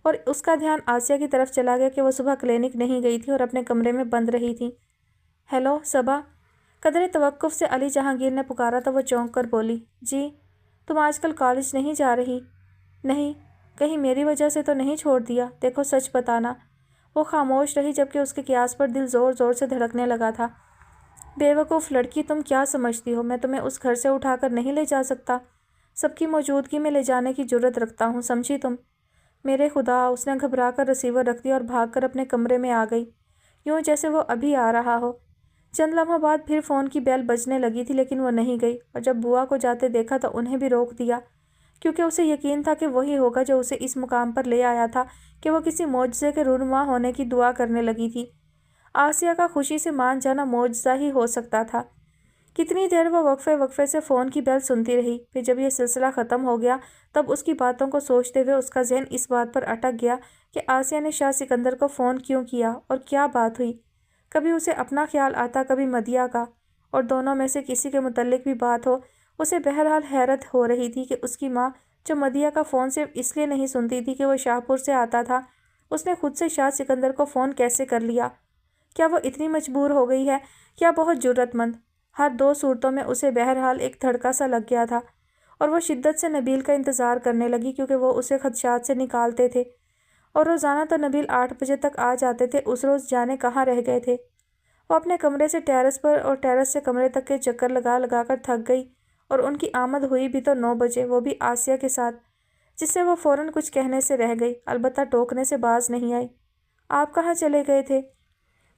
اور اس کا دھیان آسیہ کی طرف چلا گیا کہ وہ صبح کلینک نہیں گئی تھی اور اپنے کمرے میں بند رہی تھی۔ ہیلو صبا، قدرے توقف سے علی جہانگیر نے پکارا تو وہ چونک کر بولی، جی۔ تم آج کل کالج نہیں جا رہی؟ نہیں۔ کہیں میری وجہ سے تو نہیں چھوڑ دیا؟ دیکھو سچ بتانا۔ وہ خاموش رہی جبکہ اس کے قیاس پر دل زور زور سے دھڑکنے لگا تھا۔ بے وقوف لڑکی، تم کیا سمجھتی ہو میں تمہیں اس گھر سے اٹھا کر نہیں لے جا سکتا؟ سب کی موجودگی میں لے جانے کی جرت رکھتا ہوں، سمجھی تم؟ میرے خدا! اس نے گھبرا کر ریسیور رکھ دیا اور بھاگ کر اپنے کمرے میں آ گئی، یوں جیسے وہ ابھی آ رہا ہو۔ چند لمحوں بعد پھر فون کی بیل بجنے لگی تھی لیکن وہ نہیں گئی، اور جب بوا کو جاتے دیکھا تو انہیں بھی روک دیا، کیونکہ اسے یقین تھا کہ وہی ہوگا جو اسے اس مقام پر لے آیا تھا کہ وہ کسی معجزے کے رونما ہونے کی دعا کرنے لگی تھی۔ آسیہ کا خوشی سے مان جانا معجزہ ہی ہو سکتا تھا۔ کتنی دیر وہ وقفے سے فون کی بیل سنتی رہی، پھر جب یہ سلسلہ ختم ہو گیا تب اس کی باتوں کو سوچتے ہوئے اس کا ذہن اس بات پر اٹک گیا کہ آسیہ نے شاہ سکندر کو فون کیوں کیا اور کیا بات ہوئی۔ کبھی اسے اپنا خیال آتا، کبھی مدیحہ کا، اور دونوں میں سے کسی کے متعلق بھی بات ہو، اسے بہرحال حیرت ہو رہی تھی کہ اس کی ماں جو مدیحہ کا فون صرف اس لیے نہیں سنتی تھی کہ وہ شاہ پور سے آتا تھا، اس نے خود سے شاہ سکندر کو فون کیسے کر لیا؟ کیا وہ اتنی مجبور ہو گئی ہے یا بہت جرأت مند؟ ہر دو صورتوں میں اسے بہرحال ایک دھڑکا سا لگ گیا تھا، اور وہ شدت سے نبیل کا انتظار کرنے لگی کیونکہ وہ اسے خدشات سے نکالتے تھے، اور روزانہ تو نبیل 8 بجے تک آ جاتے تھے، اس روز جانے کہاں رہ گئے تھے۔ وہ اپنے کمرے سے ٹیرس پر اور ٹیرس سے کمرے تک کے چکر لگا لگا کر تھک گئی، اور ان کی آمد ہوئی بھی تو 9 بجے، وہ بھی آسیہ کے ساتھ، جس سے وہ فوراً کچھ کہنے سے رہ گئی، البتہ ٹوکنے سے باز نہیں آئی۔ آپ کہاں چلے گئے تھے؟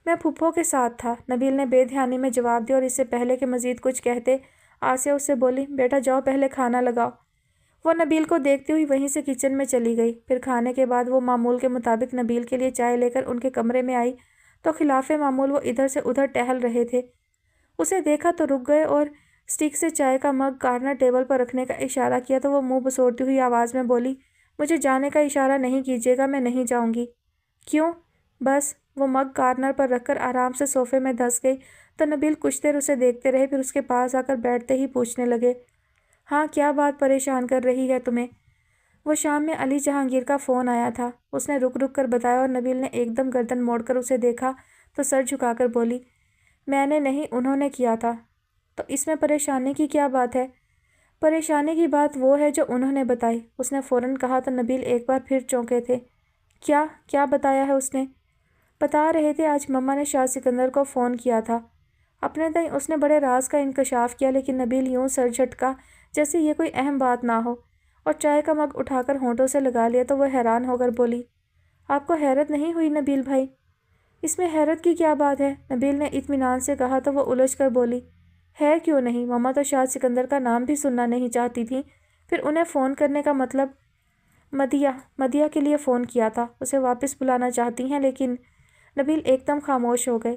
میں پھپھو کے ساتھ تھا، نبیل نے بے دھیانی میں جواب دیا، اور اس سے پہلے کہ مزید کچھ کہتے آسیہ اس سے بولی، بیٹا جاؤ پہلے کھانا لگاؤ۔ وہ نبیل کو دیکھتی ہوئی وہیں سے کچن میں چلی گئی۔ پھر کھانے کے بعد وہ معمول کے مطابق نبیل کے لیے چائے لے کر ان کے کمرے میں آئی تو خلاف معمول وہ ادھر سے ادھر ٹہل رہے تھے۔ اسے دیکھا تو رک گئے اور اسٹک سے چائے کا مگ کارنر ٹیبل پر رکھنے کا اشارہ کیا تو وہ منہ بسوڑتی ہوئی آواز میں بولی، مجھے جانے کا اشارہ نہیں کیجیے گا، میں نہیں جاؤں گی۔ کیوں؟ بس۔ وہ مگ کارنر پر رکھ کر آرام سے صوفے میں دھس گئی تو نبیل کچھ دیر اسے دیکھتے رہے، پھر اس کے پاس آ کر بیٹھتے ہی پوچھنے لگے، ہاں کیا بات پریشان کر رہی ہے تمہیں؟ وہ شام میں علی جہانگیر کا فون آیا تھا، اس نے رک رک کر بتایا، اور نبیل نے ایک دم گردن موڑ کر اسے دیکھا تو سر جھکا کر بولی، میں نے نہیں، انہوں نے کیا تھا۔ تو اس میں پریشانی کی کیا بات ہے؟ پریشانی کی بات وہ ہے جو انہوں نے بتائی، اس نے فوراً کہا تو نبیل ایک بار پھر چونکے تھے۔ کیا بتایا ہے اس نے؟ بتا رہے تھے آج مما نے شاہ سکندر کو فون کیا تھا۔ اپنے تئیں اس نے بڑے راز کا انکشاف کیا، لیکن نبیل یوں سر جھٹکا جیسے یہ کوئی اہم بات نہ ہو، اور چائے کا مگ اٹھا کر ہونٹوں سے لگا لیا تو وہ حیران ہو کر بولی، آپ کو حیرت نہیں ہوئی نبیل بھائی؟ اس میں حیرت کی کیا بات ہے؟ نبیل نے اطمینان سے کہا تو وہ الجھ کر بولی، ہے کیوں نہیں، مما تو شاہ سکندر کا نام بھی سننا نہیں چاہتی تھی، پھر انہیں فون کرنے کا مطلب؟ مدیحہ کے لیے فون کیا تھا، اسے واپس بلانا چاہتی ہیں، لیکن… نبیل ایک دم خاموش ہو گئے۔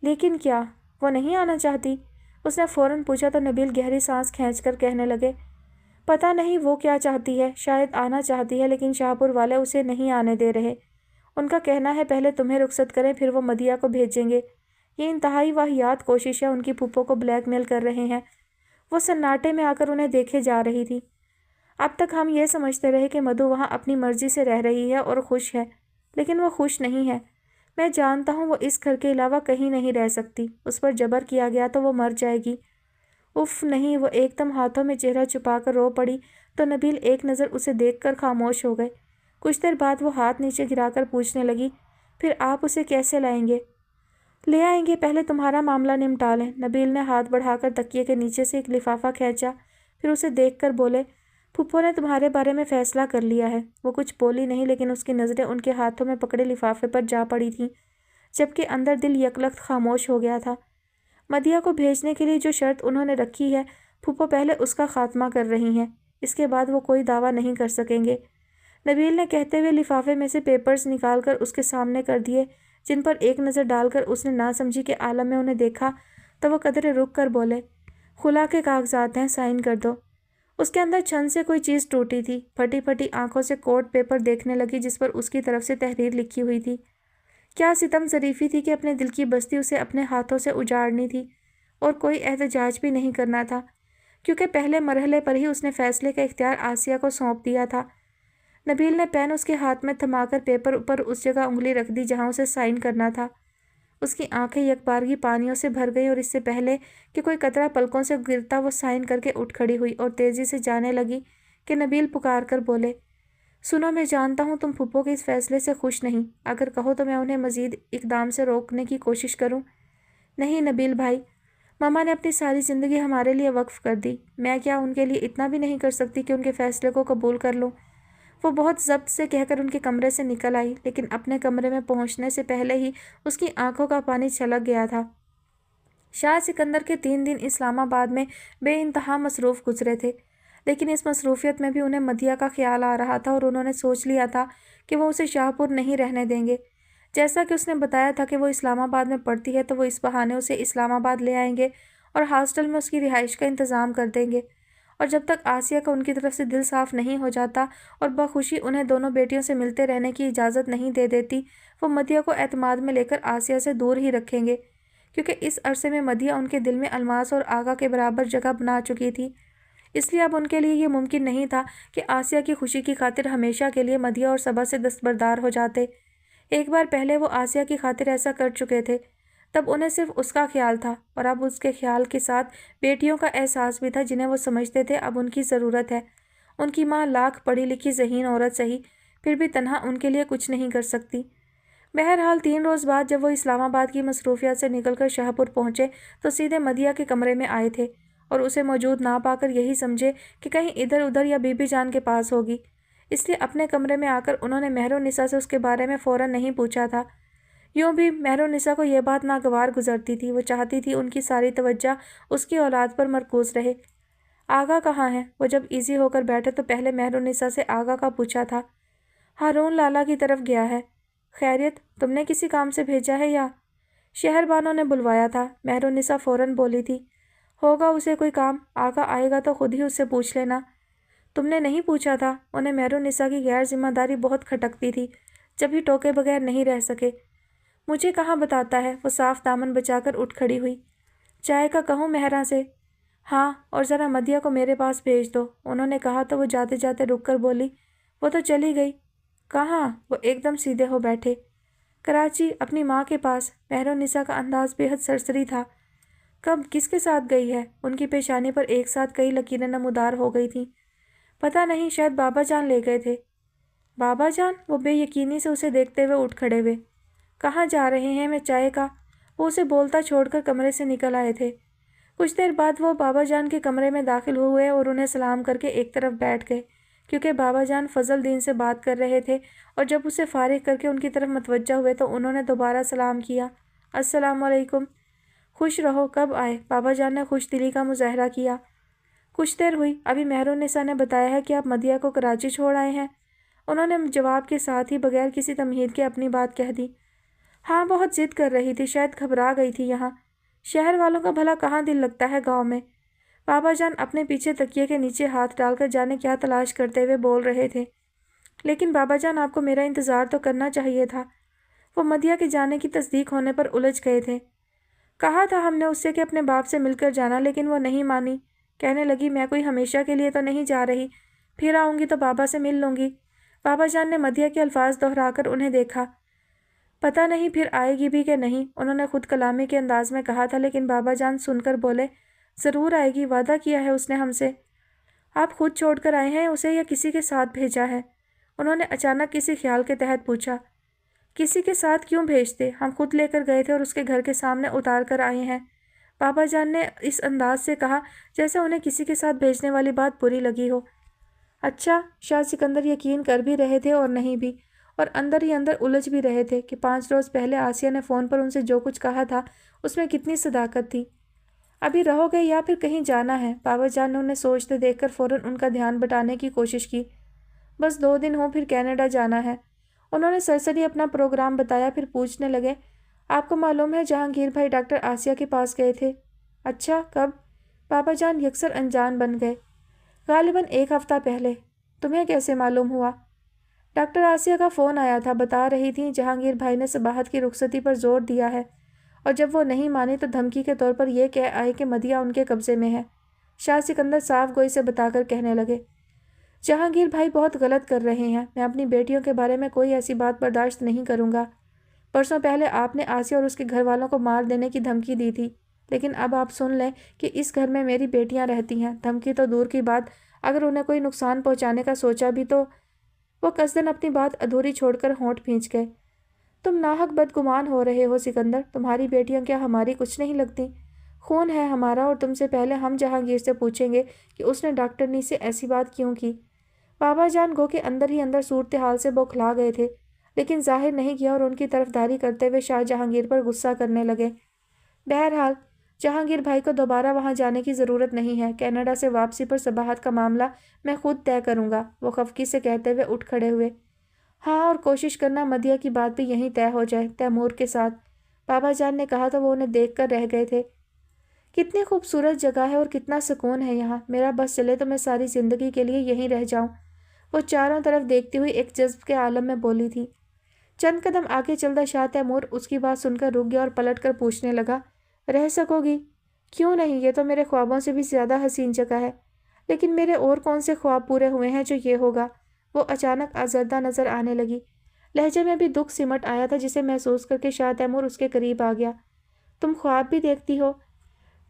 لیکن کیا وہ نہیں آنا چاہتی؟ اس نے فوراً پوچھا تو نبیل گہری سانس کھینچ کر کہنے لگے، پتہ نہیں وہ کیا چاہتی ہے، شاید آنا چاہتی ہے لیکن شاہ پور والے اسے نہیں آنے دے رہے، ان کا کہنا ہے پہلے تمہیں رخصت کریں پھر وہ مدیحہ کو بھیجیں گے۔ یہ انتہائی واہیات کوشش ہے، ان کی پھپھو کو بلیک میل کر رہے ہیں۔ وہ سناٹے میں آ کر انہیں دیکھے جا رہی تھی۔ اب تک ہم یہ سمجھتے رہے کہ مدھو وہاں اپنی مرضی سے رہ رہی ہے اور خوش ہے، لیکن وہ خوش نہیں ہے۔ میں جانتا ہوں وہ اس گھر کے علاوہ کہیں نہیں رہ سکتی، اس پر جبر کیا گیا تو وہ مر جائے گی۔ اف نہیں، وہ ایک دم ہاتھوں میں چہرہ چھپا کر رو پڑی تو نبیل ایک نظر اسے دیکھ کر خاموش ہو گئے۔ کچھ دیر بعد وہ ہاتھ نیچے گرا کر پوچھنے لگی، پھر آپ اسے کیسے لائیں گے؟ لے آئیں گے، پہلے تمہارا معاملہ نمٹا لیں۔ نبیل نے ہاتھ بڑھا کر تکیے کے نیچے سے ایک لفافہ کھینچا، پھر اسے دیکھ کر بولے، پھپھو نے تمہارے بارے میں فیصلہ کر لیا ہے۔ وہ کچھ بولی نہیں لیکن اس کی نظریں ان کے ہاتھوں میں پکڑے لفافے پر جا پڑی تھیں، جبکہ اندر دل یکلخت خاموش ہو گیا تھا۔ مدیحہ کو بھیجنے کے لیے جو شرط انہوں نے رکھی ہے، پھپھو پہلے اس کا خاتمہ کر رہی ہیں، اس کے بعد وہ کوئی دعویٰ نہیں کر سکیں گے۔ نبیل نے کہتے ہوئے لفافے میں سے پیپرز نکال کر اس کے سامنے کر دیے، جن پر ایک نظر ڈال کر اس نے ناسمجھی کے عالم میں انہیں دیکھا تو وہ قدرے رک کر بولے، خلا کے کاغذات ہیں، سائن کر دو۔ اس کے اندر چھن سے کوئی چیز ٹوٹی تھی۔ پھٹی پھٹی آنکھوں سے کوٹ پیپر دیکھنے لگی جس پر اس کی طرف سے تحریر لکھی ہوئی تھی۔ کیا ستم ظریفی تھی کہ اپنے دل کی بستی اسے اپنے ہاتھوں سے اجاڑنی تھی، اور کوئی احتجاج بھی نہیں کرنا تھا، کیونکہ پہلے مرحلے پر ہی اس نے فیصلے کا اختیار آسیہ کو سونپ دیا تھا۔ نبیل نے پین اس کے ہاتھ میں تھما کر پیپر پر اس جگہ انگلی رکھ دی جہاں اسے سائن کرنا تھا۔ اس کی آنکھیں یکبارگی پانیوں سے بھر گئیں، اور اس سے پہلے کہ کوئی قطرہ پلکوں سے گرتا وہ سائن کر کے اٹھ کھڑی ہوئی اور تیزی سے جانے لگی کہ نبیل پکار کر بولے، سنو، میں جانتا ہوں تم پھپھو کے اس فیصلے سے خوش نہیں، اگر کہو تو میں انہیں مزید اقدام سے روکنے کی کوشش کروں۔ نہیں نبیل بھائی، ماما نے اپنی ساری زندگی ہمارے لیے وقف کر دی، میں کیا ان کے لیے اتنا بھی نہیں کر سکتی کہ ان کے فیصلے کو قبول کر لوں؟ وہ بہت ضبط سے کہہ کر ان کے کمرے سے نکل آئی، لیکن اپنے کمرے میں پہنچنے سے پہلے ہی اس کی آنکھوں کا پانی چھلک گیا تھا۔ شاہ سکندر کے 3 دن اسلام آباد میں بے انتہا مصروف گزرے تھے، لیکن اس مصروفیت میں بھی انہیں مدیحہ کا خیال آ رہا تھا، اور انہوں نے سوچ لیا تھا کہ وہ اسے شاہ پور نہیں رہنے دیں گے۔ جیسا کہ اس نے بتایا تھا کہ وہ اسلام آباد میں پڑھتی ہے تو وہ اس بہانے اسے اسلام آباد لے آئیں گے اور ہاسٹل میں اس کی رہائش کا انتظام کر دیں گے، اور جب تک آسیہ کا ان کی طرف سے دل صاف نہیں ہو جاتا اور بخوشی انہیں دونوں بیٹیوں سے ملتے رہنے کی اجازت نہیں دے دیتی، وہ مدیحہ کو اعتماد میں لے کر آسیہ سے دور ہی رکھیں گے، کیونکہ اس عرصے میں مدیحہ ان کے دل میں الماس اور آغا کے برابر جگہ بنا چکی تھی۔ اس لیے اب ان کے لیے یہ ممکن نہیں تھا کہ آسیہ کی خوشی کی خاطر ہمیشہ کے لیے مدیحہ اور صبا سے دستبردار ہو جاتے۔ ایک بار پہلے وہ آسیہ کی خاطر ایسا کر چکے تھے، تب انہیں صرف اس کا خیال تھا، اور اب اس کے خیال کے ساتھ بیٹیوں کا احساس بھی تھا جنہیں وہ سمجھتے تھے اب ان کی ضرورت ہے۔ ان کی ماں لاکھ پڑھی لکھی ذہین عورت سہی، پھر بھی تنہا ان کے لیے کچھ نہیں کر سکتی۔ بہرحال 3 روز بعد جب وہ اسلام آباد کی مصروفیات سے نکل کر شاہ پور پہنچے تو سیدھے مدیحہ کے کمرے میں آئے تھے، اور اسے موجود نہ پا کر یہی سمجھے کہ کہیں ادھر ادھر یا بی بی جان کے پاس ہوگی۔ اس لیے اپنے کمرے میں آ کر انہوں نے مہرالنساء سے اس کے بارے میں فوراً نہیں پوچھا تھا۔ یوں بھی مہرالنساء کو یہ بات ناگوار گزرتی تھی، وہ چاہتی تھی ان کی ساری توجہ اس کی اولاد پر مرکوز رہے۔ آغا کہاں ہے؟ وہ جب ایزی ہو کر بیٹھے تو پہلے مہرالنساء سے آغا کا پوچھا تھا۔ ہارون لالا کی طرف گیا ہے۔ خیریت، تم نے کسی کام سے بھیجا ہے یا؟ شہر بانوں نے بلوایا تھا، مہرالنساء فوراً بولی تھی۔ ہوگا اسے کوئی کام، آغا آئے گا تو خود ہی اس سے پوچھ لینا۔ تم نے نہیں پوچھا تھا؟ انہیں مہرالنساء کی غیر ذمہ داری بہت کھٹکتی تھی، جب ہی ٹوکے بغیر نہیں رہ سکے۔ مجھے کہاں بتاتا ہے؟ وہ صاف دامن بچا کر اٹھ کھڑی ہوئی۔ چائے کا کہوں مہرا سے؟ ہاں، اور ذرا مدیحہ کو میرے پاس بھیج دو، انہوں نے کہا تو وہ جاتے جاتے رک کر بولی، وہ تو چلی گئی۔ کہاں؟ وہ ایک دم سیدھے ہو بیٹھے۔ کراچی، اپنی ماں کے پاس۔ مہرالنساء کا انداز بے حد سرسری تھا۔ کب، کس کے ساتھ گئی ہے؟ ان کی پیشانی پر ایک ساتھ کئی لکیریں نمودار ہو گئی تھیں۔ پتہ نہیں، شاید بابا جان لے گئے تھے۔ بابا جان؟ وہ بے یقینی سے اسے دیکھتے ہوئے اٹھ کھڑے ہوئے۔ کہاں جا رہے ہیں؟ میں چائے کا… وہ اسے بولتا چھوڑ کر کمرے سے نکل آئے تھے۔ کچھ دیر بعد وہ بابا جان کے کمرے میں داخل ہوئے اور انہیں سلام کر کے ایک طرف بیٹھ گئے، کیونکہ بابا جان فضل دین سے بات کر رہے تھے، اور جب اسے فارغ کر کے ان کی طرف متوجہ ہوئے تو انہوں نے دوبارہ سلام کیا۔ السلام علیکم۔ خوش رہو۔ کب آئے؟ بابا جان نے خوش دلی کا مظاہرہ کیا۔ کچھ دیر ہوئی، ابھی مہرالنساء نے بتایا ہے کہ آپ مدیحہ کو کراچی چھوڑ آئے ہیں۔ انہوں نے جواب کے ساتھ ہی بغیر کسی تمہید کے اپنی بات کہہ دی۔ ہاں، بہت ضد کر رہی تھی، شاید گھبرا گئی تھی یہاں۔ شہر والوں کا بھلا کہاں دل لگتا ہے گاؤں میں؟ بابا جان اپنے پیچھے تکیے کے نیچے ہاتھ ڈال کر جانے کیا تلاش کرتے ہوئے بول رہے تھے۔ لیکن بابا جان، آپ کو میرا انتظار تو کرنا چاہیے تھا۔ وہ مدیحہ کے جانے کی تصدیق ہونے پر الجھ گئے تھے۔ کہا تھا ہم نے اس سے کہ اپنے باپ سے مل کر جانا، لیکن وہ نہیں مانی۔ کہنے لگی میں کوئی ہمیشہ کے لیے تو نہیں جا رہی، پھر آؤں گی تو بابا سے مل لوں گی۔ بابا جان نے مدیحہ کے الفاظ دہرا کر انہیں دیکھا۔ پتہ نہیں پھر آئے گی بھی کہ نہیں، انہوں نے خود کلامی کے انداز میں کہا تھا، لیکن بابا جان سن کر بولے، ضرور آئے گی، وعدہ کیا ہے اس نے ہم سے۔ آپ خود چھوڑ کر آئے ہیں اسے یا کسی کے ساتھ بھیجا ہے؟ انہوں نے اچانک کسی خیال کے تحت پوچھا۔ کسی کے ساتھ کیوں بھیجتے، ہم خود لے کر گئے تھے اور اس کے گھر کے سامنے اتار کر آئے ہیں، بابا جان نے اس انداز سے کہا جیسے انہیں کسی کے ساتھ بھیجنے والی بات بری لگی ہو۔ اچھا، شاہ سکندر یقین کر بھی رہے تھے اور نہیں بھی، اور اندر ہی اندر الجھ بھی رہے تھے کہ 5 روز پہلے آسیہ نے فون پر ان سے جو کچھ کہا تھا اس میں کتنی صداقت تھی۔ ابھی رہو گے یا پھر کہیں جانا ہے؟ بابا جان نے انہیں سوچتے دیکھ کر فوراً ان کا دھیان بٹانے کی کوشش کی۔ بس 2 دن ہوں، پھر کینیڈا جانا ہے۔ انہوں نے سرسری اپنا پروگرام بتایا، پھر پوچھنے لگے، آپ کو معلوم ہے جہانگیر بھائی ڈاکٹر آسیہ کے پاس گئے تھے؟ اچھا، کب؟ بابا جان یکسر انجان بن گئے۔ غالباً 1 ہفتہ پہلے۔ تمہیں کیسے معلوم ہوا؟ ڈاکٹر آسیہ کا فون آیا تھا، بتا رہی تھی جہانگیر بھائی نے صباحت کی رخصتی پر زور دیا ہے، اور جب وہ نہیں مانی تو دھمکی کے طور پر یہ کہہ آئے کہ مدیہ ان کے قبضے میں ہے۔ شاہ سکندر صاف گوئی سے بتا کر کہنے لگے، جہانگیر بھائی بہت غلط کر رہے ہیں، میں اپنی بیٹیوں کے بارے میں کوئی ایسی بات برداشت نہیں کروں گا۔ پرسوں پہلے آپ نے آسیہ اور اس کے گھر والوں کو مار دینے کی دھمکی دی تھی، لیکن اب آپ سن لیں کہ اس گھر میں میری بیٹیاں رہتی ہیں۔ دھمکی تو دور کی بات، اگر انہیں کوئی نقصان پہنچانے کا سوچا بھی تو… وہ قصداً اپنی بات ادھوری چھوڑ کر ہونٹ بھینچ گئے۔ تم ناحق بدگمان ہو رہے ہو سکندر، تمہاری بیٹیاں کیا ہماری کچھ نہیں لگتی؟ خون ہے ہمارا، اور تم سے پہلے ہم جہانگیر سے پوچھیں گے کہ اس نے ڈاکٹرنی سے ایسی بات کیوں کی۔ بابا جان گو کے اندر ہی اندر صورتحال سے بوکھلا گئے تھے، لیکن ظاہر نہیں کیا اور ان کی طرفداری کرتے ہوئے شاہ جہانگیر پر غصہ کرنے لگے۔ بہرحال جہانگیر بھائی کو دوبارہ وہاں جانے کی ضرورت نہیں ہے، کینیڈا سے واپسی پر صباحت کا معاملہ میں خود طے کروں گا، وہ خفگی سے کہتے ہوئے اٹھ کھڑے ہوئے۔ ہاں، اور کوشش کرنا مدیہ کی بات بھی یہیں طے ہو جائے، تیمور کے ساتھ، بابا جان نے کہا تو وہ انہیں دیکھ کر رہ گئے تھے۔ کتنی خوبصورت جگہ ہے اور کتنا سکون ہے یہاں، میرا بس چلے تو میں ساری زندگی کے لیے یہیں رہ جاؤں، وہ چاروں طرف دیکھتی ہوئی ایک جذب کے عالم میں بولی تھی۔ چند قدم آگے چلتا شاہ تیمور اس کی بات سن کر رک گیا اور پلٹ کر پوچھنے لگا، رہ سکو گی؟ کیوں نہیں، یہ تو میرے خوابوں سے بھی زیادہ حسین جگہ ہے، لیکن میرے اور کون سے خواب پورے ہوئے ہیں جو یہ ہوگا؟ وہ اچانک آزردہ نظر آنے لگی، لہجے میں بھی دکھ سمٹ آیا تھا جسے محسوس کر کے شاہ تیمور اس کے قریب آ گیا۔ تم خواب بھی دیکھتی ہو؟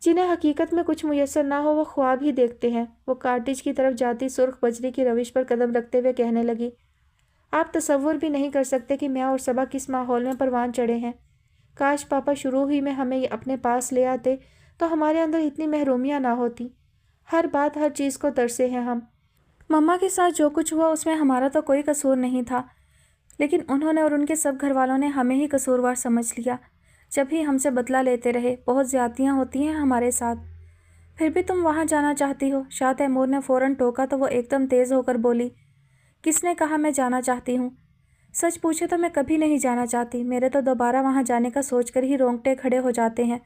جنہیں حقیقت میں کچھ میسر نہ ہو وہ خواب ہی دیکھتے ہیں، وہ کارٹیج کی طرف جاتی سرخ بجری کی روش پر قدم رکھتے ہوئے کہنے لگی۔ آپ تصور بھی نہیں کر سکتے کہ میں اور صبا کس ماحول میں پروان چڑھے ہیں۔ کاش پاپا شروع ہی میں ہمیں اپنے پاس لے آتے تو ہمارے اندر اتنی محرومیاں نہ ہوتی۔ ہر بات ہر چیز کو ترسے ہیں ہم۔ مما کے ساتھ جو کچھ ہوا اس میں ہمارا تو کوئی قصور نہیں تھا، لیکن انہوں نے اور ان کے سب گھر والوں نے ہمیں ہی قصوروار سمجھ لیا، جب ہی ہم سے بدلہ لیتے رہے۔ بہت زیادتیاں ہوتی ہیں ہمارے ساتھ، پھر بھی تم وہاں جانا چاہتی ہو؟ شاہ تیمور نے فوراً ٹوکا تو وہ ایک دم تیز ہو کر بولی، کس نے کہا میں جانا چاہتی ہوں؟ سچ پوچھے تو میں کبھی نہیں جانا چاہتی، میرے تو دوبارہ وہاں جانے کا سوچ کر ہی رونگٹے کھڑے ہو جاتے ہیں،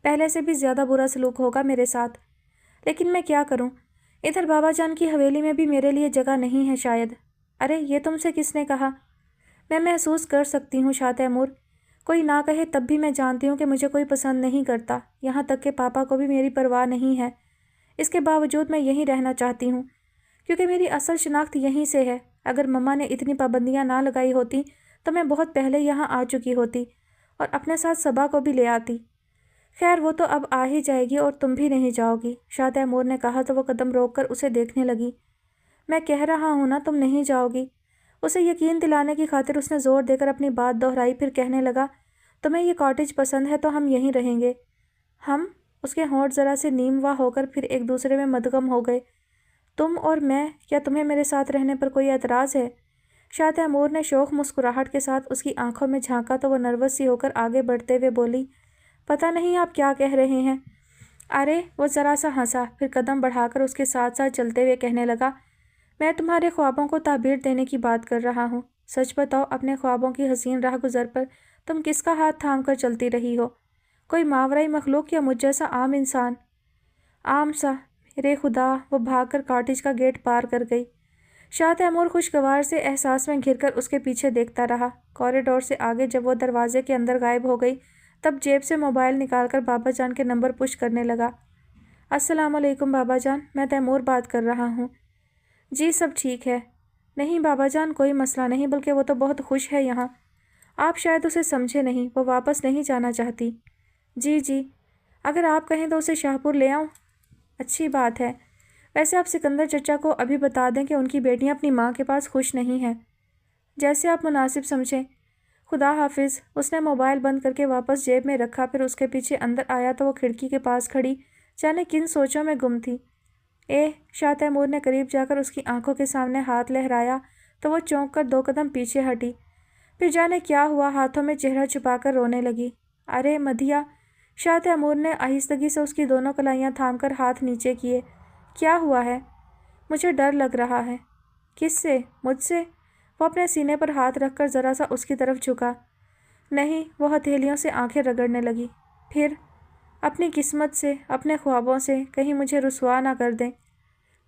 پہلے سے بھی زیادہ برا سلوک ہوگا میرے ساتھ، لیکن میں کیا کروں؟ ادھر بابا جان کی حویلی میں بھی میرے لیے جگہ نہیں ہے شاید۔ ارے یہ تم سے کس نے کہا؟ میں محسوس کر سکتی ہوں شاہ تیمور، کوئی نہ کہے تب بھی میں جانتی ہوں کہ مجھے کوئی پسند نہیں کرتا، یہاں تک کہ پاپا کو بھی میری پرواہ نہیں ہے۔ اس کے باوجود میں یہیں رہنا چاہتی ہوں، کیونکہ میری اصل شناخت یہیں سے ہے۔ اگر مما نے اتنی پابندیاں نہ لگائی ہوتی تو میں بہت پہلے یہاں آ چکی ہوتی اور اپنے ساتھ صبا کو بھی لے آتی۔ خیر وہ تو اب آ ہی جائے گی اور تم بھی نہیں جاؤ گی، شاہ تیمور نے کہا تو وہ قدم روک کر اسے دیکھنے لگی۔ میں کہہ رہا ہوں نا تم نہیں جاؤ گی۔ اسے یقین دلانے کی خاطر اس نے زور دے کر اپنی بات دہرائی، پھر کہنے لگا، تمہیں یہ کاٹیج پسند ہے تو ہم یہیں رہیں گے۔ ہم؟ اس کے ہونٹ ذرا سے نیم وا ہو کر پھر ایک دوسرے میں مدغم ہو گئے۔ تم اور میں؟ کیا تمہیں میرے ساتھ رہنے پر کوئی اعتراض ہے؟ شاہ تیمور نے شوخ مسکراہٹ کے ساتھ اس کی آنکھوں میں جھانکا تو وہ نروس سی ہو کر آگے بڑھتے ہوئے بولی، پتہ نہیں آپ کیا کہہ رہے ہیں۔ ارے وہ ذرا سا ہنسا، پھر قدم بڑھا کر اس کے ساتھ ساتھ چلتے ہوئے کہنے لگا، میں تمہارے خوابوں کو تعبیر دینے کی بات کر رہا ہوں۔ سچ بتاؤ اپنے خوابوں کی حسین راہ گزر پر تم کس کا ہاتھ تھام کر چلتی رہی ہو؟ کوئی ماورائی مخلوق یا مجھ جیسا عام انسان؟ عام سا؟ میرے خدا! وہ بھاگ کر کاٹیج کا گیٹ پار کر گئی۔ شاہ تیمور خوشگوار سے احساس میں گھر کر اس کے پیچھے دیکھتا رہا۔ کوریڈور سے آگے جب وہ دروازے کے اندر غائب ہو گئی تب جیب سے موبائل نکال کر بابا جان کے نمبر پش کرنے لگا۔ السلام علیکم بابا جان، میں تیمور بات کر رہا ہوں۔ جی سب ٹھیک ہے۔ نہیں بابا جان کوئی مسئلہ نہیں، بلکہ وہ تو بہت خوش ہے یہاں، آپ شاید اسے سمجھے نہیں، وہ واپس نہیں جانا چاہتی۔ جی اگر آپ کہیں تو اسے شاہ پور لے آؤں؟ اچھی بات ہے۔ ویسے آپ سکندر چچا کو ابھی بتا دیں کہ ان کی بیٹیاں اپنی ماں کے پاس خوش نہیں ہیں۔ جیسے آپ مناسب سمجھیں۔ خدا حافظ۔ اس نے موبائل بند کر کے واپس جیب میں رکھا، پھر اس کے پیچھے اندر آیا تو وہ کھڑکی کے پاس کھڑی جانے کن سوچوں میں گم تھی۔ شاہ تیمور نے قریب جا کر اس کی آنکھوں کے سامنے ہاتھ لہرایا تو وہ چونک کر 2 قدم پیچھے ہٹی، پھر جانے کیا ہوا ہاتھوں میں چہرہ چھپا کر رونے لگی۔ ارے مدیہ! شاہ تیمور نے آہستگی سے اس کی دونوں کلائیاں تھام کر ہاتھ نیچے کیے۔ کیا ہوا ہے؟ مجھے ڈر لگ رہا ہے۔ کس سے؟ مجھ سے؟ وہ اپنے سینے پر ہاتھ رکھ کر ذرا سا اس کی طرف جھکا۔ نہیں، وہ ہتھیلیوں سے آنکھیں رگڑنے لگی۔ پھر؟ اپنی قسمت سے، اپنے خوابوں سے، کہیں مجھے رسوا نہ کر دیں۔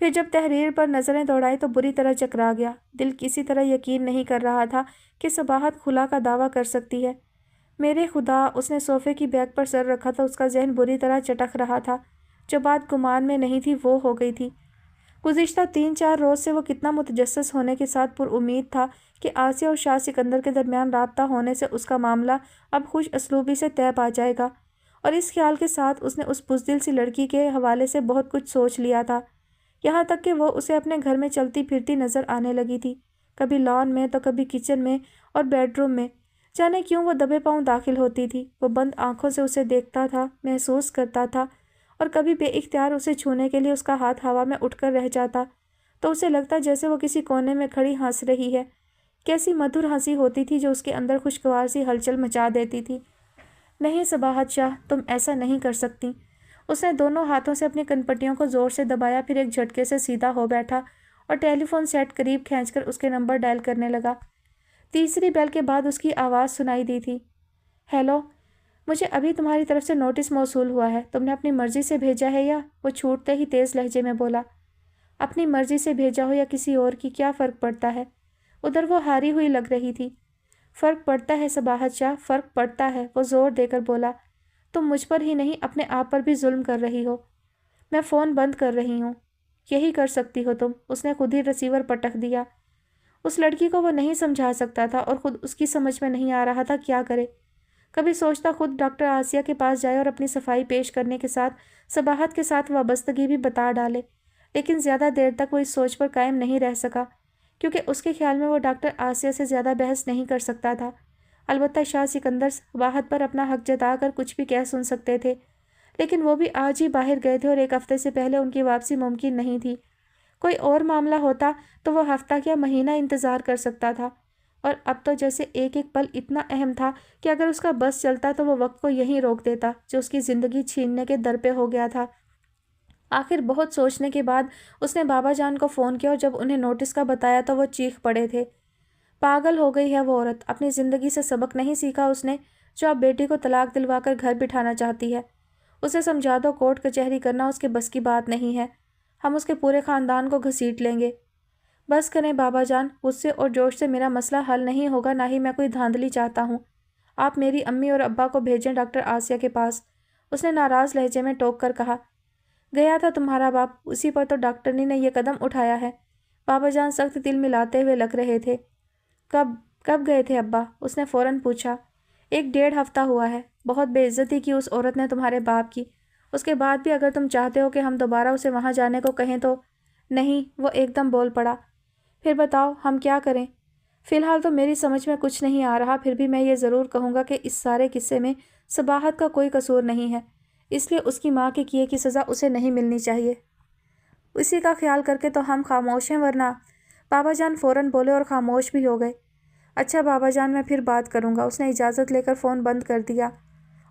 پھر جب تحریر پر نظریں دوڑائی تو بری طرح چکرا گیا۔ دل کسی طرح یقین نہیں کر رہا تھا کہ صباحت خلا کا دعویٰ کر سکتی ہے۔ میرے خدا، اس نے صوفے کی بیک پر سر رکھا تھا، اس کا ذہن بری طرح چٹک رہا تھا۔ جو بات گمان میں نہیں تھی وہ ہو گئی تھی۔ گزشتہ 3-4 روز سے وہ کتنا متجسس ہونے کے ساتھ پر امید تھا کہ آسیہ اور شاہ سکندر کے درمیان رابطہ ہونے سے اس کا معاملہ اب خوش اسلوبی سے طے پا جائے گا، اور اس خیال کے ساتھ اس نے اس بزدل سی لڑکی کے حوالے سے بہت کچھ سوچ لیا تھا، یہاں تک کہ وہ اسے اپنے گھر میں چلتی پھرتی نظر آنے لگی تھی، کبھی لان میں تو کبھی کچن میں اور بیڈ روم میں۔ جانے کیوں وہ دبے پاؤں داخل ہوتی تھی، وہ بند آنکھوں سے اسے دیکھتا تھا، محسوس کرتا تھا، اور کبھی بے اختیار اسے چھونے کے لیے اس کا ہاتھ ہوا میں اٹھ کر رہ جاتا تو اسے لگتا جیسے وہ کسی کونے میں کھڑی ہنس رہی ہے۔ کیسی مدھر ہنسی ہوتی تھی جو اس کے اندر خوشگوار سی ہلچل مچا دیتی تھی۔ نہیں صباحت شاہ، تم ایسا نہیں کر سکتی۔ اس نے دونوں ہاتھوں سے اپنی کنپٹیوں کو زور سے دبایا، پھر ایک جھٹکے سے سیدھا ہو بیٹھا اور ٹیلی فون سیٹ قریب کھینچ کر اس کے نمبر ڈائل کرنے لگا۔ تیسری بیل کے بعد اس کی آواز سنائی دی تھی۔ ہیلو، مجھے ابھی تمہاری طرف سے نوٹس موصول ہوا ہے، تم نے اپنی مرضی سے بھیجا ہے یا؟ وہ چھوٹتے ہی تیز لہجے میں بولا۔ اپنی مرضی سے بھیجا ہو یا کسی اور کی، کیا فرق پڑتا ہے؟ ادھر وہ ہاری ہوئی لگ رہی تھی۔ فرق پڑتا ہے صباحت شاہ، فرق پڑتا ہے، وہ زور دے کر بولا۔ تم مجھ پر ہی نہیں اپنے آپ پر بھی ظلم کر رہی ہو۔ میں فون بند کر رہی ہوں۔ یہی کر سکتی ہو تم۔ اس نے خود ہی ریسیور پٹک دیا۔ اس لڑکی کو وہ نہیں سمجھا سکتا تھا اور خود اس کی سمجھ میں نہیں آ رہا تھا کیا کرے۔ کبھی سوچتا خود ڈاکٹر آسیہ کے پاس جائے اور اپنی صفائی پیش کرنے کے ساتھ صباحت کے ساتھ وابستگی بھی بتا ڈالے، لیکن زیادہ دیر تک وہ اس سوچ پر قائم نہیں رہ سکا، کیونکہ اس کے خیال میں وہ ڈاکٹر آسیہ سے زیادہ بحث نہیں کر سکتا تھا۔ البتہ شاہ سکندر صباحت پر اپنا حق جتا کر کچھ بھی کہہ سن سکتے تھے، لیکن وہ بھی آج ہی باہر گئے تھے اور 1 ہفتے سے پہلے ان کی واپسی ممکن نہیں تھی۔ کوئی اور معاملہ ہوتا تو وہ ہفتہ کیا مہینہ انتظار کر سکتا تھا، اور اب تو جیسے ایک ایک پل اتنا اہم تھا کہ اگر اس کا بس چلتا تو وہ وقت کو یہیں روک دیتا جو اس کی زندگی چھیننے کے در پہ ہو گیا تھا۔ آخر بہت سوچنے کے بعد اس نے بابا جان کو فون کیا اور جب انہیں نوٹس کا بتایا تو وہ چیخ پڑے تھے۔ پاگل ہو گئی ہے وہ عورت، اپنی زندگی سے سبق نہیں سیکھا اس نے جو اب بیٹی کو طلاق دلوا کر گھر بٹھانا چاہتی ہے۔ اسے سمجھا دو کورٹ کچہری کرنا اس کے بس کی بات نہیں ہے، ہم اس کے پورے خاندان کو گھسیٹ لیں گے۔ بس کریں بابا جان، غصے اور جوش سے میرا مسئلہ حل نہیں ہوگا، نہ ہی میں کوئی دھاندلی چاہتا ہوں۔ آپ میری امی اور ابا کو بھیجیں ڈاکٹر آسیہ کے پاس، اس نے ناراض لہجے میں ٹوک کر کہا۔ گیا تھا تمہارا باپ، اسی پر تو ڈاکٹرنی نے یہ قدم اٹھایا ہے۔ بابا جان سخت دل ملاتے ہوئے لگ رہے تھے۔ کب گئے تھے ابا؟ اس نے فوراً پوچھا۔ 1-1.5 ہفتہ ہوا ہے۔ بہت بے عزتی کی اس عورت نے تمہارے باپ کی، اس کے بعد بھی اگر تم چاہتے ہو کہ ہم دوبارہ اسے وہاں جانے کو کہیں تو؟ نہیں، وہ ایک دم بول پڑا۔ پھر بتاؤ ہم کیا کریں؟ فی الحال تو میری سمجھ میں کچھ نہیں آ رہا، پھر بھی میں یہ ضرور کہوں گا کہ اس سارے قصے میں صباحت کا کوئی قصور نہیں ہے، اس لیے اس کی ماں کے کیے کی سزا اسے نہیں ملنی چاہیے۔ اسی کا خیال کر کے تو ہم خاموش ہیں، ورنہ… بابا جان فوراً بولے اور خاموش بھی ہو گئے۔ اچھا بابا جان، میں پھر بات کروں گا۔ اس نے اجازت لے کر فون بند کر دیا،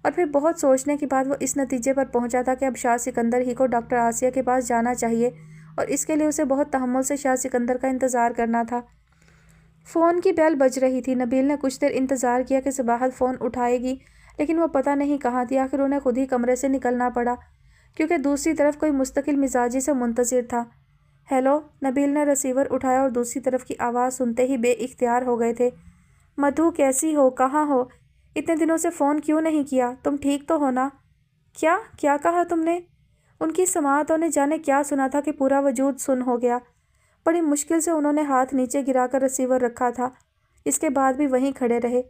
اور پھر بہت سوچنے کے بعد وہ اس نتیجے پر پہنچا تھا کہ اب شاہ سکندر ہی کو ڈاکٹر آسیہ کے پاس جانا چاہیے، اور اس کے لیے اسے بہت تحمل سے شاہ سکندر کا انتظار کرنا تھا۔ فون کی بیل بج رہی تھی۔ نبیل نے کچھ دیر انتظار کیا کہ صباحت فون اٹھائے گی، لیکن وہ پتہ نہیں کہاں تھی۔ آخر انہیں خود ہی کمرے سے نکلنا پڑا، کیونکہ دوسری طرف کوئی مستقل مزاجی سے منتظر تھا۔ ہیلو، نبیل نے ریسیور اٹھایا اور دوسری طرف کی آواز سنتے ہی بے اختیار ہو گئے تھے۔ مدھو، کیسی ہو؟ کہاں ہو؟ اتنے دنوں سے فون کیوں نہیں کیا؟ تم ٹھیک تو ہو نا؟ کیا کہا تم نے؟ ان کی سماعتوں نے جانے کیا سنا تھا کہ پورا وجود سن ہو گیا۔ بڑی مشکل سے انہوں نے ہاتھ نیچے گرا کر ریسیور رکھا تھا، اس کے بعد بھی وہیں کھڑے رہے۔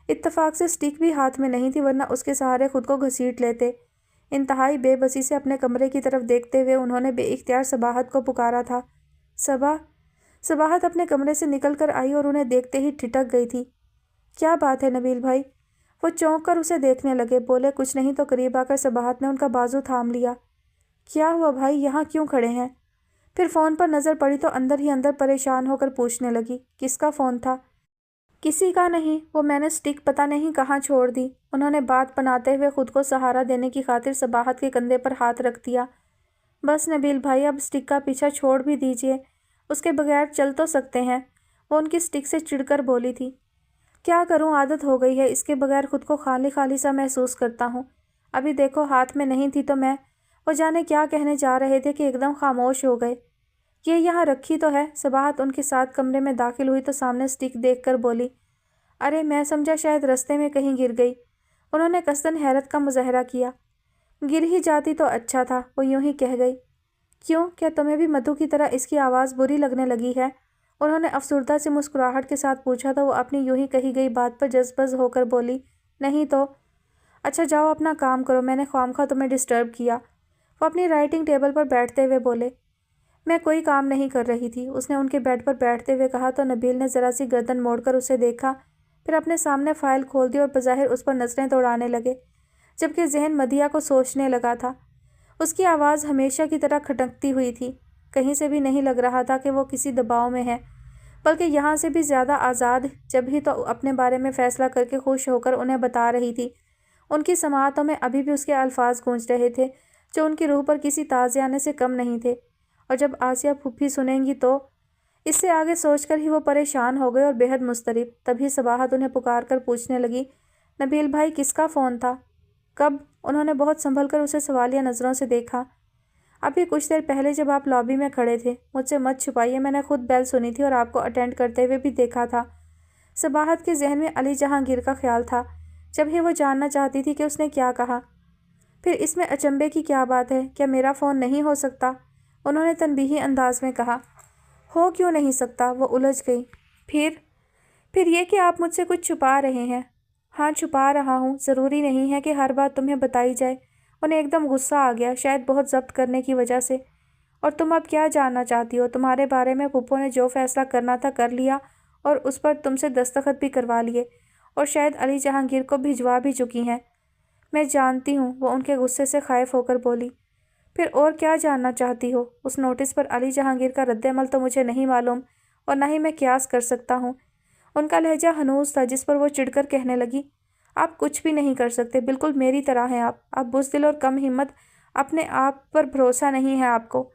اتفاق سے سٹک بھی ہاتھ میں نہیں تھی، ورنہ اس کے سہارے خود کو گھسیٹ لیتے۔ انتہائی بے بسی سے اپنے کمرے کی طرف دیکھتے ہوئے انہوں نے بے اختیار صباحت کو پکارا تھا۔ صباحت اپنے کمرے سے نکل کر آئی اور انہیں دیکھتے ہی ٹھٹک گئی تھی۔ کیا بات ہے نبیل بھائی؟ وہ چونک کر اسے دیکھنے لگے، بولے کچھ نہیں تو قریب آ کر صباحت نے ان کا بازو تھام لیا۔ کیا ہوا بھائی، یہاں کیوں کھڑے ہیں؟ پھر فون پر نظر پڑی تو اندر ہی اندر پریشان ہو کر پوچھنے لگی، کس کا فون تھا؟ کسی کا نہیں، وہ میں نے سٹک پتہ نہیں کہاں چھوڑ دی۔ انہوں نے بات بناتے ہوئے خود کو سہارا دینے کی خاطر صباحت کے کندھے پر ہاتھ رکھ دیا۔ بس نبیل بھائی، اب سٹک کا پیچھا چھوڑ بھی دیجیے، اس کے بغیر چل تو سکتے ہیں۔ وہ ان کی سٹک سے چڑھ کر بولی تھی۔ کیا کروں، عادت ہو گئی ہے، اس کے بغیر خود کو خالی خالی سا محسوس کرتا ہوں۔ ابھی دیکھو ہاتھ میں نہیں تھی تو میں… وہ جانے کیا کہنے جا رہے تھے کہ ایک دم خاموش ہو گئے۔ یہ یہاں رکھی تو ہے۔ صباحت ان کے ساتھ کمرے میں داخل ہوئی تو سامنے اسٹک دیکھ کر بولی، ارے میں سمجھا شاید رستے میں کہیں گر گئی۔ انہوں نے قصداً حیرت کا مظاہرہ کیا۔ گر ہی جاتی تو اچھا تھا، وہ یوں ہی کہہ گئی۔ کیوں، کیا تمہیں بھی مدھو کی طرح اس کی آواز بری لگنے لگی ہے؟ انہوں نے افسردہ سے مسکراہٹ کے ساتھ پوچھا تو وہ اپنی یوں ہی کہی گئی بات پر جذبز ہو کر بولی، نہیں تو۔ اچھا جاؤ اپنا کام کرو، میں نے خوامخواہ تمہیں ڈسٹرب کیا۔ وہ اپنی رائٹنگ ٹیبل پر بیٹھتے ہوئے بولے۔ میں کوئی کام نہیں کر رہی تھی، اس نے ان کے بیڈ پر بیٹھتے ہوئے کہا تو نبیل نے ذرا سی گردن موڑ کر اسے دیکھا، پھر اپنے سامنے فائل کھول دی اور بظاہر اس پر نظریں دوڑانے لگے، جبکہ ذہن مدیحہ کو سوچنے لگا تھا۔ اس کی آواز ہمیشہ کی طرح کھٹکتی ہوئی تھی، کہیں سے بھی نہیں لگ رہا تھا کہ وہ کسی دباؤ میں ہے، بلکہ یہاں سے بھی زیادہ آزاد، جب ہی تو اپنے بارے میں فیصلہ کر کے خوش ہو کر انہیں بتا رہی تھی۔ ان کی سماعتوں میں ابھی بھی اس کے الفاظ گونج رہے تھے جو ان کی روح پر کسی تازیانے سے کم نہیں تھے، اور جب آسیہ پھوپھی سنیں گی تو… اس سے آگے سوچ کر ہی وہ پریشان ہو گئے اور بے حد مضطرب۔ تبھی صباحت انہیں پکار کر پوچھنے لگی، نبیل بھائی کس کا فون تھا؟ کب؟ انہوں نے بہت سنبھل کر اسے سوالیہ نظروں سے دیکھا۔ ابھی کچھ دیر پہلے جب آپ لابی میں کھڑے تھے، مجھ سے مت چھپائیے، میں نے خود بیل سنی تھی اور آپ کو اٹینڈ کرتے ہوئے بھی دیکھا تھا۔ صباحت کے ذہن میں علی جہانگیر کا خیال تھا، جب ہی وہ جاننا چاہتی تھی کہ اس نے کیا کہا۔ پھر اس میں اچنبے کی کیا بات ہے؟ کیا میرا فون نہیں ہو سکتا؟ انہوں نے تنبیہی انداز میں کہا۔ ہو کیوں نہیں سکتا؟ وہ الجھ گئی۔ پھر یہ کہ آپ مجھ سے کچھ چھپا رہے ہیں۔ ہاں چھپا رہا ہوں، ضروری نہیں ہے کہ ہر بات تمہیں بتائی جائے۔ انہیں ایک دم غصہ آ گیا، شاید بہت ضبط کرنے کی وجہ سے۔ اور تم اب کیا جاننا چاہتی ہو؟ تمہارے بارے میں پھپھو نے جو فیصلہ کرنا تھا کر لیا اور اس پر تم سے دستخط بھی کروا لیے، اور شاید علی جہانگیر کو بھجوا بھی چکی ہیں۔ میں جانتی ہوں، وہ ان کے غصے سے خائف ہو کر بولی۔ پھر اور کیا جاننا چاہتی ہو؟ اس نوٹس پر علی جہانگیر کا رد عمل تو مجھے نہیں معلوم، اور نہ ہی میں قیاس کر سکتا ہوں۔ ان کا لہجہ ہنوز تھا، جس پر وہ چڑھ کر کہنے لگی، آپ کچھ بھی نہیں کر سکتے، بالکل میری طرح ہیں آپ بزدل اور کم ہمت، اپنے آپ پر بھروسہ نہیں ہے آپ کو۔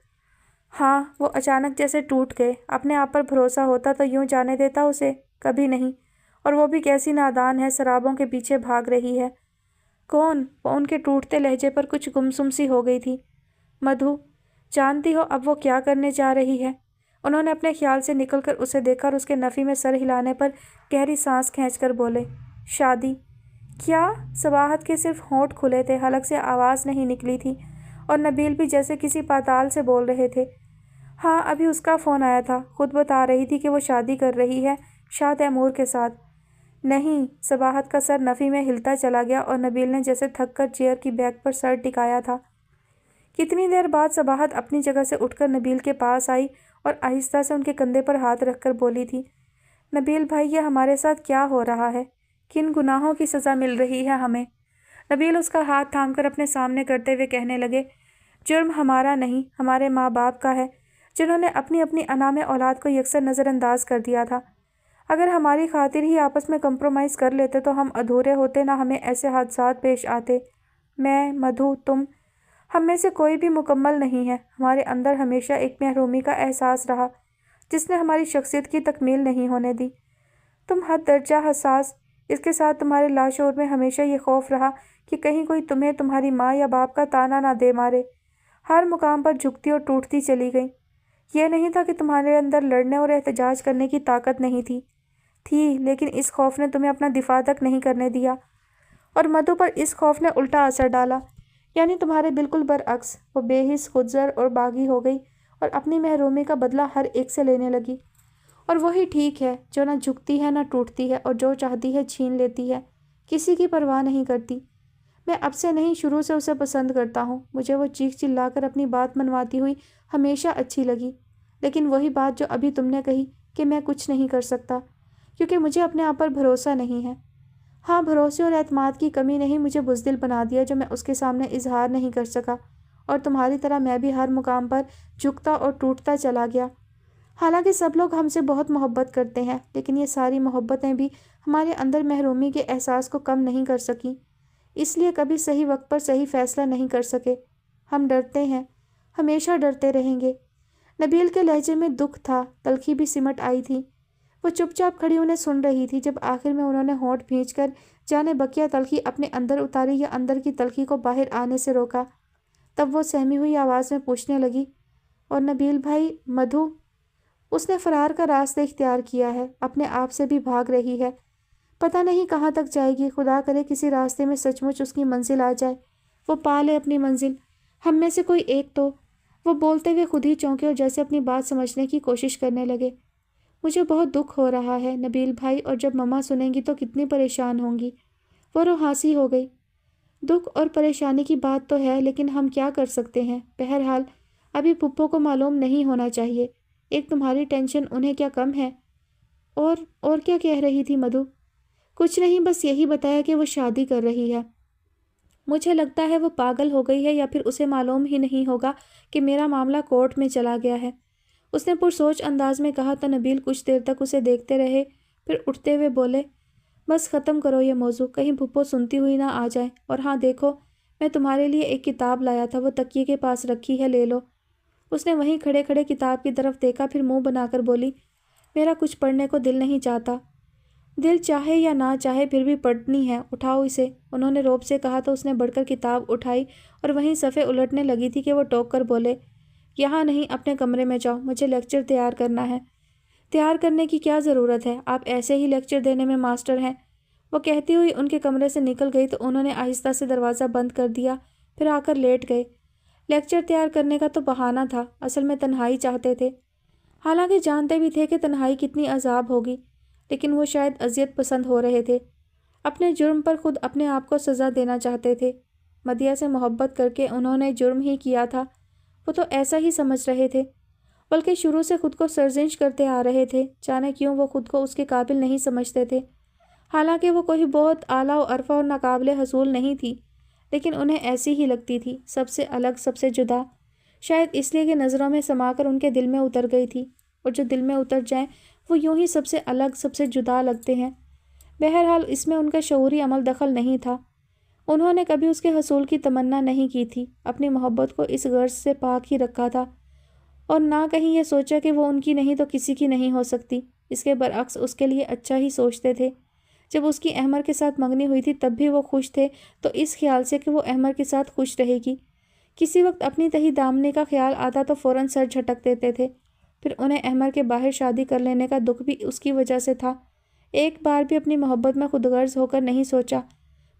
ہاں، وہ اچانک جیسے ٹوٹ گئے۔ اپنے آپ پر بھروسہ ہوتا تو یوں جانے دیتا اسے؟ کبھی نہیں۔ اور وہ بھی کیسی نادان ہے، سرابوں کے پیچھے بھاگ رہی ہے۔ کون؟ وہ ان کے ٹوٹتے لہجے پر کچھ گمسم سی ہو گئی تھی۔ مدھو۔ جانتی ہو اب وہ کیا کرنے جا رہی ہے؟ انہوں نے اپنے خیال سے نکل کر اسے دیکھا اور اس کے نفی میں سر ہلانے پر گہری سانس کھینچ کر بولے، شادی۔ کیا؟ صباحت کے صرف ہونٹ کھلے تھے، حلق سے آواز نہیں نکلی تھی، اور نبیل بھی جیسے کسی پاتال سے بول رہے تھے۔ ہاں ابھی اس کا فون آیا تھا، خود بتا رہی تھی کہ وہ شادی کر رہی ہے شاہ تیمور کے ساتھ۔ نہیں۔ صباحت کا سر نفی میں ہلتا چلا گیا اور نبیل نے جیسے تھک کر چیئر کی بیک پر سر ٹکایا تھا۔ کتنی دیر بعد صباحت اپنی جگہ سے اٹھ کر نبیل کے پاس آئی اور آہستہ سے ان کے کندھے پر ہاتھ رکھ کر بولی تھی، نبیل بھائی یہ ہمارے ساتھ کیا ہو رہا ہے؟ کن گناہوں کی سزا مل رہی ہے ہمیں؟ نبیل اس کا ہاتھ تھام کر اپنے سامنے کرتے ہوئے کہنے لگے، جرم ہمارا نہیں، ہمارے ماں باپ کا ہے، جنہوں نے اپنی اپنی انا میں اولاد کو یکسر نظر انداز کر دیا تھا۔ اگر ہماری خاطر ہی آپس میں کمپرومائز کر لیتے تو ہم ادھورے ہوتے، نہ ہمیں ایسے حادثات پیش آتے۔ میں، مدھو، تم، ہم میں سے کوئی بھی مکمل نہیں ہے۔ ہمارے اندر ہمیشہ ایک محرومی کا احساس رہا، جس نے ہماری شخصیت کی تکمیل نہیں ہونے دی۔ تم حد درجہ حساس، اس کے ساتھ تمہارے لاشعور میں ہمیشہ یہ خوف رہا کہ کہیں کوئی تمہیں تمہاری ماں یا باپ کا طعنہ نہ دے مارے۔ ہر مقام پر جھکتی اور ٹوٹتی چلی گئی۔ یہ نہیں تھا کہ تمہارے اندر لڑنے اور احتجاج کرنے کی طاقت نہیں تھی، لیکن اس خوف نے تمہیں اپنا دفاع تک نہیں کرنے دیا، اور مدھو پر اس خوف نے الٹا اثر ڈالا، یعنی تمہارے بالکل برعکس۔ وہ بے حس، خودزر اور باغی ہو گئی اور اپنی محرومی کا بدلہ ہر ایک سے لینے لگی۔ اور وہی ٹھیک ہے، جو نہ جھکتی ہے نہ ٹوٹتی ہے، اور جو چاہتی ہے چھین لیتی ہے، کسی کی پرواہ نہیں کرتی۔ میں اب سے نہیں، شروع سے اسے پسند کرتا ہوں۔ مجھے وہ چیخ چلا کر اپنی بات منواتی ہوئی ہمیشہ اچھی لگی، لیکن وہی بات جو ابھی تم نے کہی کہ میں کچھ نہیں کر سکتا، کیونکہ مجھے اپنے آپ پر بھروسہ نہیں ہے۔ ہاں، بھروسے اور اعتماد کی کمی نے ہی مجھے بزدل بنا دیا، جو میں اس کے سامنے اظہار نہیں کر سکا، اور تمہاری طرح میں بھی ہر مقام پر جھکتا اور ٹوٹتا چلا گیا۔ حالانکہ سب لوگ ہم سے بہت محبت کرتے ہیں، لیکن یہ ساری محبتیں بھی ہمارے اندر محرومی کے احساس کو کم نہیں کر سکیں، اس لیے کبھی صحیح وقت پر صحیح فیصلہ نہیں کر سکے۔ ہم ڈرتے ہیں، ہمیشہ ڈرتے رہیں گے۔ نبیل کے لہجے میں دکھ تھا، تلخی بھی سمٹ آئی تھی۔ وہ چپ چاپ کھڑی انہیں سن رہی تھی، جب آخر میں انہوں نے ہونٹ بھینچ کر جانے بقیہ تلخی اپنے اندر اتاری یا اندر کی تلخی کو باہر آنے سے روکا، تب وہ سہمی ہوئی آواز میں پوچھنے لگی، اور نبیل بھائی، مدھو، اس نے فرار کا راستہ اختیار کیا ہے، اپنے آپ سے بھی بھاگ رہی ہے، پتہ نہیں کہاں تک جائے گی۔ خدا کرے کسی راستے میں سچ مچ اس کی منزل آ جائے، وہ پا لے اپنی منزل، ہم میں سے کوئی ایک تو۔ وہ بولتے ہوئے خود ہی چونکے اور جیسے اپنی بات سمجھنے کی کوشش کرنے لگے۔ مجھے بہت دکھ ہو رہا ہے نبیل بھائی، اور جب مما سنیں گی تو کتنی پریشان ہوں گی۔ وہ روحاسی ہو گئی۔ دکھ اور پریشانی کی بات تو ہے، لیکن ہم کیا کر سکتے ہیں؟ بہرحال ابھی پھپھو کو معلوم نہیں ہونا چاہیے۔ ایک تمہاری ٹینشن انہیں کیا کم ہے؟ اور کیا کہہ رہی تھی مدھو؟ کچھ نہیں، بس یہی بتایا کہ وہ شادی کر رہی ہے۔ مجھے لگتا ہے وہ پاگل ہو گئی ہے، یا پھر اسے معلوم ہی نہیں ہوگا کہ میرا معاملہ کورٹ میں چلا گیا ہے، اس نے پرسوچ انداز میں کہا۔ تو نبیل کچھ دیر تک اسے دیکھتے رہے، پھر اٹھتے ہوئے بولے، بس ختم کرو یہ موضوع، کہیں پھپھو سنتی ہوئی نہ آ جائے۔ اور ہاں دیکھو، میں تمہارے لیے ایک کتاب لایا تھا، وہ تکیے کے پاس رکھی ہے، لے لو۔ اس نے وہیں کھڑے کھڑے کتاب کی طرف دیکھا، پھر منہ بنا کر بولی، میرا کچھ پڑھنے کو دل نہیں چاہتا۔ دل چاہے یا نہ چاہے پھر بھی پڑھنی ہے، اٹھاؤ اسے، انہوں نے روب سے کہا۔ تو اس نے بڑھ کر کتاب اٹھائی اور وہیں صفحے الٹنے لگی تھی کہ وہ ٹوک کر بولے، یہاں نہیں، اپنے کمرے میں جاؤ، مجھے لیکچر تیار کرنا ہے۔ تیار کرنے کی کیا ضرورت ہے، آپ ایسے ہی لیکچر دینے میں ماسٹر ہیں۔ وہ کہتی ہوئی ان کے کمرے سے نکل گئی تو انہوں نے آہستہ سے دروازہ بند کر دیا، پھر آ کر لیٹ گئے۔ لیکچر تیار کرنے کا تو بہانہ تھا، اصل میں تنہائی چاہتے تھے، حالانکہ جانتے بھی تھے کہ تنہائی کتنی عذاب ہوگی، لیکن وہ شاید اذیت پسند ہو رہے تھے، اپنے جرم پر خود اپنے آپ کو سزا دینا چاہتے تھے۔ مدیحہ سے محبت کر کے انہوں نے جرم ہی کیا تھا، وہ تو ایسا ہی سمجھ رہے تھے، بلکہ شروع سے خود کو سرزنش کرتے آ رہے تھے۔ جانے کیوں وہ خود کو اس کے قابل نہیں سمجھتے تھے، حالانکہ وہ کوئی بہت اعلیٰ و عرفہ اور ناقابل حصول نہیں تھی، لیکن انہیں ایسی ہی لگتی تھی، سب سے الگ، سب سے جدا، شاید اس لیے کہ نظروں میں سما کر ان کے دل میں اتر گئی تھی، اور جو دل میں اتر جائیں وہ یوں ہی سب سے الگ، سب سے جدا لگتے ہیں۔ بہرحال اس میں ان کا شعوری عمل دخل نہیں تھا، انہوں نے کبھی اس کے حصول کی تمنا نہیں کی تھی، اپنی محبت کو اس غرض سے پاک ہی رکھا تھا، اور نہ کہیں یہ سوچا کہ وہ ان کی نہیں تو کسی کی نہیں ہو سکتی۔ اس کے برعکس اس کے لیے اچھا ہی سوچتے تھے۔ جب اس کی احمر کے ساتھ منگنی ہوئی تھی تب بھی وہ خوش تھے، تو اس خیال سے کہ وہ احمر کے ساتھ خوش رہے گی۔ کسی وقت اپنی تہی دامنی کا خیال آتا تو فوراً سر جھٹک دیتے تھے۔ پھر انہیں احمر کے باہر شادی کر لینے کا دکھ بھی اس کی وجہ سے تھا۔ ایک بار بھی اپنی محبت میں خود غرض ہو کر نہیں سوچا،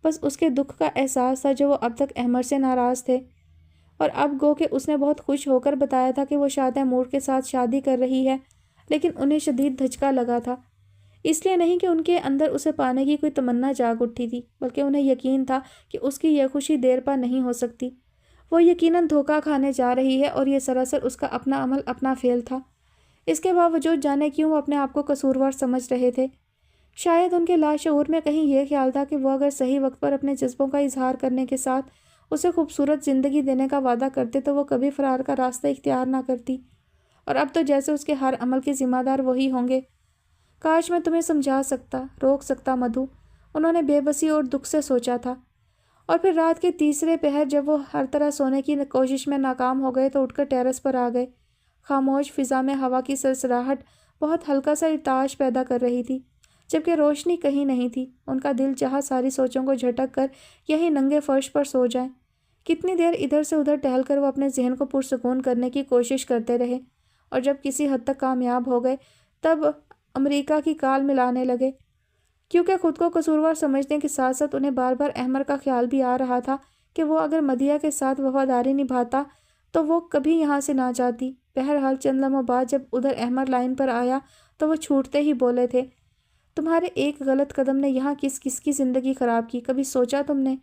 بس اس کے دکھ کا احساس تھا جو وہ اب تک احمر سے ناراض تھے، اور اب گو کہ اس نے بہت خوش ہو کر بتایا تھا کہ وہ شاہ تیمور کے ساتھ شادی کر رہی ہے، لیکن انہیں شدید دھچکا لگا تھا۔ اس لیے نہیں کہ ان کے اندر اسے پانے کی کوئی تمنا جاگ اٹھی تھی، بلکہ انہیں یقین تھا کہ اس کی یہ خوشی دیر پا نہیں ہو سکتی۔ وہ یقیناً دھوکہ کھانے جا رہی ہے، اور یہ سراسر اس کا اپنا عمل، اپنا فعل تھا۔ اس کے باوجود جانے کیوں وہ اپنے آپ کو قصوروار سمجھ رہے تھے۔ شاید ان کے لاشعور میں کہیں یہ خیال تھا کہ وہ اگر صحیح وقت پر اپنے جذبوں کا اظہار کرنے کے ساتھ اسے خوبصورت زندگی دینے کا وعدہ کرتے تو وہ کبھی فرار کا راستہ اختیار نہ کرتی، اور اب تو جیسے اس کے ہر عمل کے ذمہ دار وہی ہوں گے۔ کاش میں تمہیں سمجھا سکتا، روک سکتا مدھو، انہوں نے بے بسی اور دکھ سے سوچا تھا۔ اور پھر رات کے تیسرے پہر جب وہ ہر طرح سونے کی کوشش میں ناکام ہو گئے تو اٹھ کر ٹیرس پر آ گئے۔ خاموش فضا میں ہوا کی سرسراہٹ بہت ہلکا سا ارتعاش پیدا کر رہی تھی، جبکہ روشنی کہیں نہیں تھی۔ ان کا دل چاہا ساری سوچوں کو جھٹک کر یہی ننگے فرش پر سو جائیں۔ کتنی دیر ادھر سے ادھر ٹہل کر وہ اپنے ذہن کو پرسکون کرنے کی کوشش کرتے رہے، اور جب کسی حد تک کامیاب ہو گئے تب امریکہ کی کال ملانے لگے، کیونکہ خود کو قصوروار سمجھنے کے ساتھ ساتھ انہیں بار بار احمر کا خیال بھی آ رہا تھا کہ وہ اگر مدیحہ کے ساتھ وفاداری نبھاتا تو وہ کبھی یہاں سے نہ جاتی۔ بہرحال چند لمحوں بعد جب ادھر احمر لائن پر آیا تو وہ چھوٹتے ہی بولے تھے، تمہارے ایک غلط قدم نے یہاں کس کس کی زندگی خراب کی، کبھی سوچا تم نے؟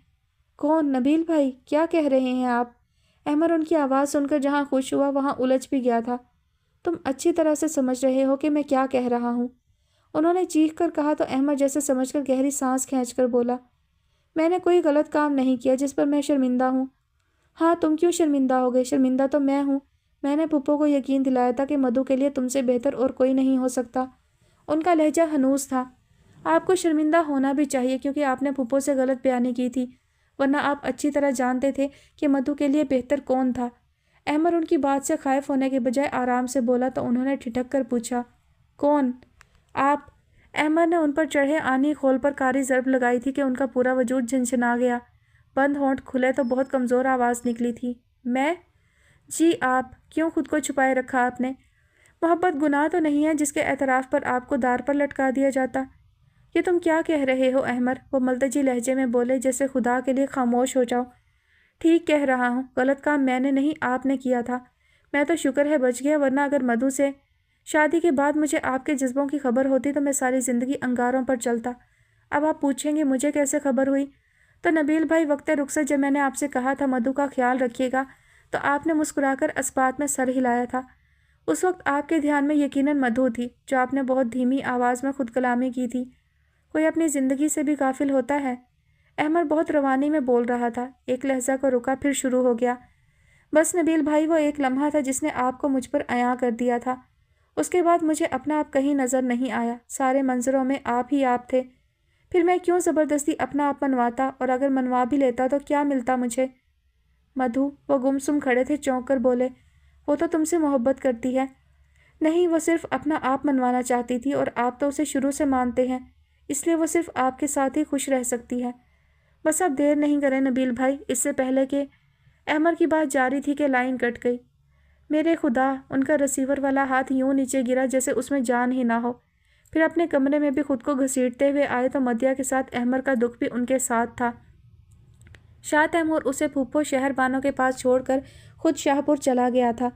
کون؟ نبیل بھائی، کیا کہہ رہے ہیں آپ؟ احمر ان کی آواز سن کر جہاں خوش ہوا وہاں الجھ بھی گیا تھا۔ تم اچھی طرح سے سمجھ رہے ہو کہ میں کیا کہہ رہا ہوں، انہوں نے چیخ کر کہا۔ تو احمر جیسے سمجھ کر گہری سانس کھینچ کر بولا، میں نے کوئی غلط کام نہیں کیا جس پر میں شرمندہ ہوں۔ ہاں، تم کیوں شرمندہ ہو گئے؟ شرمندہ تو میں ہوں۔ میں نے پھپھو کو یقین دلایا تھا کہ مدھو کے لیے تم سے بہتر اور کوئی نہیں ہو سکتا۔ ان کا لہجہ ہنوز تھا۔ آپ کو شرمندہ ہونا بھی چاہیے کیونکہ آپ نے پھپھو سے غلط بیانی کی تھی، ورنہ آپ اچھی طرح جانتے تھے کہ مدھو کے لیے بہتر کون تھا۔ احمر ان کی بات سے خائف ہونے کے بجائے آرام سے بولا۔ تو انہوں نے ٹھٹک کر پوچھا، کون؟ آپ؟ احمر نے ان پر چڑھے آنی خول پر کاری ضرب لگائی تھی کہ ان کا پورا وجود جھنجھنا گیا۔ بند ہونٹ کھلے تو بہت کمزور آواز نکلی تھی، میں؟ جی آپ کیوں خود کو چھپائے رکھا آپ نے؟ محبت گناہ تو نہیں ہے جس کے اعتراف پر آپ کو دار پر لٹکا دیا جاتا۔ یہ تم کیا کہہ رہے ہو احمر؟ وہ ملتجی لہجے میں بولے، جیسے خدا کے لیے خاموش ہو جاؤ۔ ٹھیک کہہ رہا ہوں، غلط کام میں نے نہیں آپ نے کیا تھا۔ میں تو شکر ہے بچ گیا، ورنہ اگر مدھو سے شادی کے بعد مجھے آپ کے جذبوں کی خبر ہوتی تو میں ساری زندگی انگاروں پر چلتا۔ اب آپ پوچھیں گے مجھے کیسے خبر ہوئی؟ تو نبیل بھائی، وقت رخصت جب میں نے آپ سے کہا تھا مدھو کا خیال رکھیے گا، تو آپ نے مسکرا کر اسبات میں سر ہلایا تھا۔ اس وقت آپ کے دھیان میں یقیناً مدھو تھی، جو آپ نے بہت دھیمی آواز میں خود کلامی کی تھی۔ کوئی اپنی زندگی سے بھی غافل ہوتا ہے؟ احمد بہت روانی میں بول رہا تھا، ایک لہجہ کو رکا، پھر شروع ہو گیا۔ بس نبیل بھائی، وہ ایک لمحہ تھا جس نے آپ کو مجھ پر عیاں کر دیا تھا۔ اس کے بعد مجھے اپنا آپ کہیں نظر نہیں آیا، سارے منظروں میں آپ ہی آپ تھے۔ پھر میں کیوں زبردستی اپنا آپ منواتا، اور اگر منوا بھی لیتا تو کیا ملتا مجھے؟ مدھو، وہ گمسم کھڑے تھے، چونک کر بولے، وہ تو تم سے محبت کرتی ہے۔ نہیں، وہ صرف اپنا آپ منوانا چاہتی تھی، اور آپ تو اسے شروع سے مانتے ہیں، اس لیے وہ صرف آپ کے ساتھ ہی خوش رہ سکتی ہے۔ بس اب دیر نہیں کریں نبیل بھائی، اس سے پہلے کہ احمد کی بات جاری تھی کہ لائن کٹ گئی۔ میرے خدا، ان کا رسیور والا ہاتھ یوں نیچے گرا جیسے اس میں جان ہی نہ ہو۔ پھر اپنے کمرے میں بھی خود کو گھسیٹتے ہوئے آئے تو مدیہ کے ساتھ احمد کا دکھ بھی ان کے ساتھ تھا۔ شاہ تیمور اسے پھوپھو شہر بانو کے پاس چھوڑ کر خود شاہ پور چلا گیا تھا،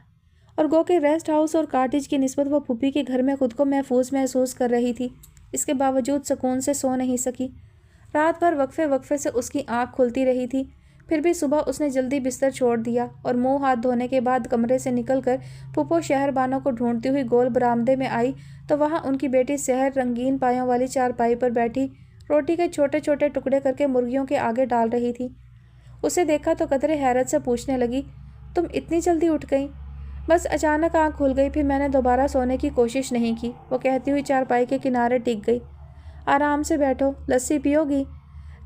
اور گو کہ ریسٹ ہاؤس اور کاٹیج کی نسبت وہ پھوپھی کے گھر میں خود کو محفوظ محسوس کر رہی تھی۔ اس کے باوجود سکون سے سو نہیں سکی۔ رات بھر وقفے وقفے سے اس کی آنکھ کھلتی رہی تھی، پھر بھی صبح اس نے جلدی بستر چھوڑ دیا اور منہ ہاتھ دھونے کے بعد کمرے سے نکل کر پھوپھو شہر بانو کو ڈھونڈتی ہوئی گول برآمدے میں آئی تو وہاں ان کی بیٹی سحر رنگین پایوں والی چارپائی پر بیٹھی روٹی کے چھوٹے چھوٹے ٹکڑے کر کے مرغیوں کے آگے ڈال رہی تھی۔ اسے دیکھا تو قدرے حیرت سے پوچھنے لگی، تم اتنی جلدی اٹھ گئی؟ بس اچانک آنکھ کھل گئی، پھر میں نے دوبارہ سونے کی کوشش نہیں کی، وہ کہتی ہوئی چارپائی کے کنارے ٹک گئی۔ آرام سے بیٹھو، لسی پیو گی؟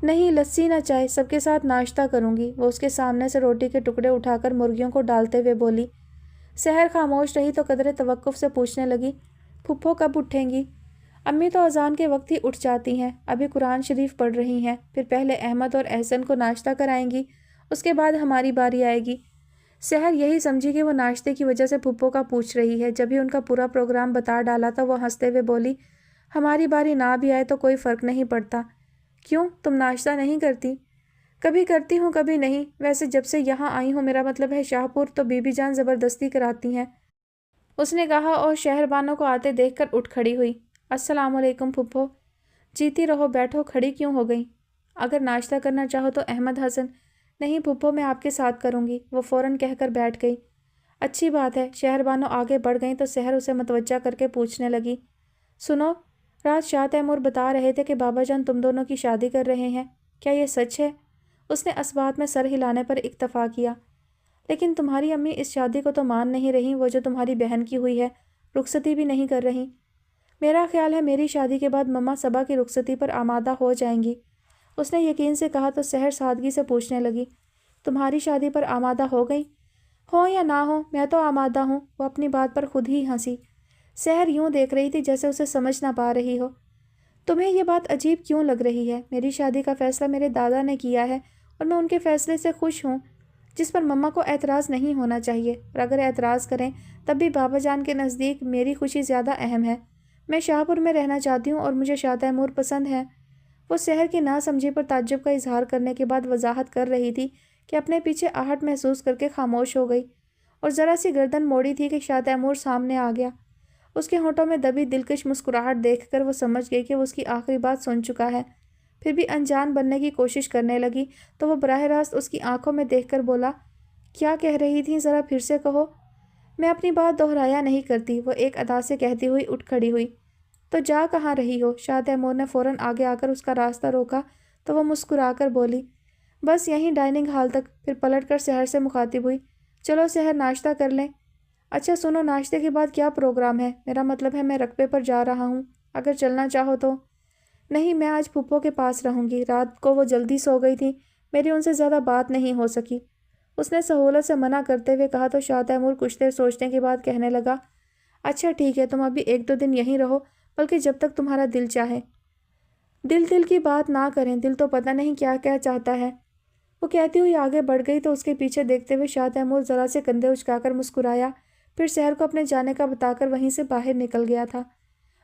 نہیں، لسی نہ چائے، سب کے ساتھ ناشتہ کروں گی، وہ اس کے سامنے سے روٹی کے ٹکڑے اٹھا کر مرغیوں کو ڈالتے ہوئے بولی۔ سحر خاموش رہی تو قدرے توقف سے پوچھنے لگی، پھپھو کب اٹھیں گی؟ امی تو اذان کے وقت ہی اٹھ جاتی ہیں، ابھی قرآن شریف پڑھ رہی ہیں، پھر پہلے احمد اور احسن کو ناشتہ کرائیں گی، اس کے بعد ہماری باری آئے گی۔ سحر یہی سمجھی کہ وہ ناشتے کی وجہ سے پھپھو کا پوچھ رہی ہے۔ جب ہی ان کا پورا پروگرام بتا ڈالا تو وہ ہنستے ہوئے بولی، ہماری باری نہ بھی آئے تو کوئی فرق نہیں پڑتا۔ کیوں، تم ناشتہ نہیں کرتی؟ کبھی کرتی ہوں، کبھی نہیں، ویسے جب سے یہاں آئی ہوں، میرا مطلب ہے شاہ پور، تو بی بی جان زبردستی کراتی ہیں، اس نے کہا اور شہر بانو کو آتے دیکھ کر اٹھ کھڑی ہوئی۔ السلام علیکم پھپھو۔ جیتی رہو، بیٹھو، کھڑی کیوں ہو گئی؟ اگر ناشتہ کرنا چاہو تو احمد حسن۔ نہیں پھپھو، میں آپ کے ساتھ کروں گی، وہ فوراً کہہ کر بیٹھ گئی۔ اچھی بات ہے۔ شہر بانو آگے بڑھ گئیں تو سحر اسے متوجہ کر کے پوچھنے لگی، سنو، رات شاہ تیمور بتا رہے تھے کہ بابا جان تم دونوں کی شادی کر رہے ہیں، کیا یہ سچ ہے؟ اس نے اسبات میں سر ہلانے پر اکتفا کیا۔ لیکن تمہاری امی اس شادی کو تو مان نہیں رہی، وہ جو تمہاری بہن کی ہوئی ہے، رخصتی بھی نہیں کر رہی۔ میرا خیال ہے میری شادی کے بعد مما صبا کی رخصتی پر آمادہ ہو جائیں گی، اس نے یقین سے کہا تو سحر سادگی سے پوچھنے لگی، تمہاری شادی پر آمادہ ہو گئی؟ ہوں یا نہ ہوں، میں تو آمادہ ہوں، وہ اپنی بات پر خود ہی ہنسی۔ سحر یوں دیکھ رہی تھی جیسے اسے سمجھ نہ پا رہی ہو۔ تمہیں یہ بات عجیب کیوں لگ رہی ہے؟ میری شادی کا فیصلہ میرے دادا نے کیا ہے اور میں ان کے فیصلے سے خوش ہوں، جس پر مما کو اعتراض نہیں ہونا چاہیے، اور اگر اعتراض کریں تب بھی بابا جان کے نزدیک میری خوشی زیادہ اہم ہے۔ میں شاہ پور میں رہنا چاہتی ہوں اور مجھے شاہ تیمور پسند ہے۔ وہ سحر کی نہ سمجھی پر تعجب کا اظہار کرنے کے بعد وضاحت کر رہی تھی کہ اپنے پیچھے آہٹ محسوس کر کے خاموش ہو گئی، اور ذرا سی گردن موڑی تھی کہ شاہ تیمور سامنے آ گیا۔ اس کے ہونٹوں میں دبی دلکش مسکراہٹ دیکھ کر وہ سمجھ گئی کہ وہ اس کی آخری بات سن چکا ہے، پھر بھی انجان بننے کی کوشش کرنے لگی تو وہ براہ راست اس کی آنکھوں میں دیکھ کر بولا، کیا کہہ رہی تھی، ذرا پھر سے کہو۔ میں اپنی بات دہرایا نہیں کرتی، وہ ایک ادا سے کہتی ہوئی اٹھ کھڑی ہوئی۔ تو جا کہاں رہی ہو؟ شاہ تیمور نے فوراً آگے آ کر اس کا راستہ روکا تو وہ مسکرا کر بولی، بس یہیں ڈائننگ ہال تک، پھر پلٹ کر سحر سے مخاطب ہوئی، چلو سحر ناشتہ کر لیں۔ اچھا سنو، ناشتے کے بعد کیا پروگرام ہے؟ میرا مطلب ہے میں رقبے پر جا رہا ہوں، اگر چلنا چاہو تو۔ نہیں، میں آج پھپھو کے پاس رہوں گی، رات کو وہ جلدی سو گئی تھی، میری ان سے زیادہ بات نہیں ہو سکی، اس نے سہولت سے منع کرتے ہوئے کہا تو شاہ تیمور کچھ دیر سوچنے کے بعد کہنے لگا، اچھا ٹھیک ہے، تم ابھی ایک دو دن یہیں رہو، بلکہ جب تک تمہارا دل چاہے۔ دل کی بات نہ کریں، دل تو پتہ نہیں کیا کیا چاہتا ہے۔ وہ کہتی ہوئی آگے بڑھ گئی تو اس کے پیچھے دیکھتے ہوئے شاہ تیمور ذرا سے کندھے اچکا کر مسکرایا، پھر شہر کو اپنے جانے کا بتا کر وہیں سے باہر نکل گیا تھا۔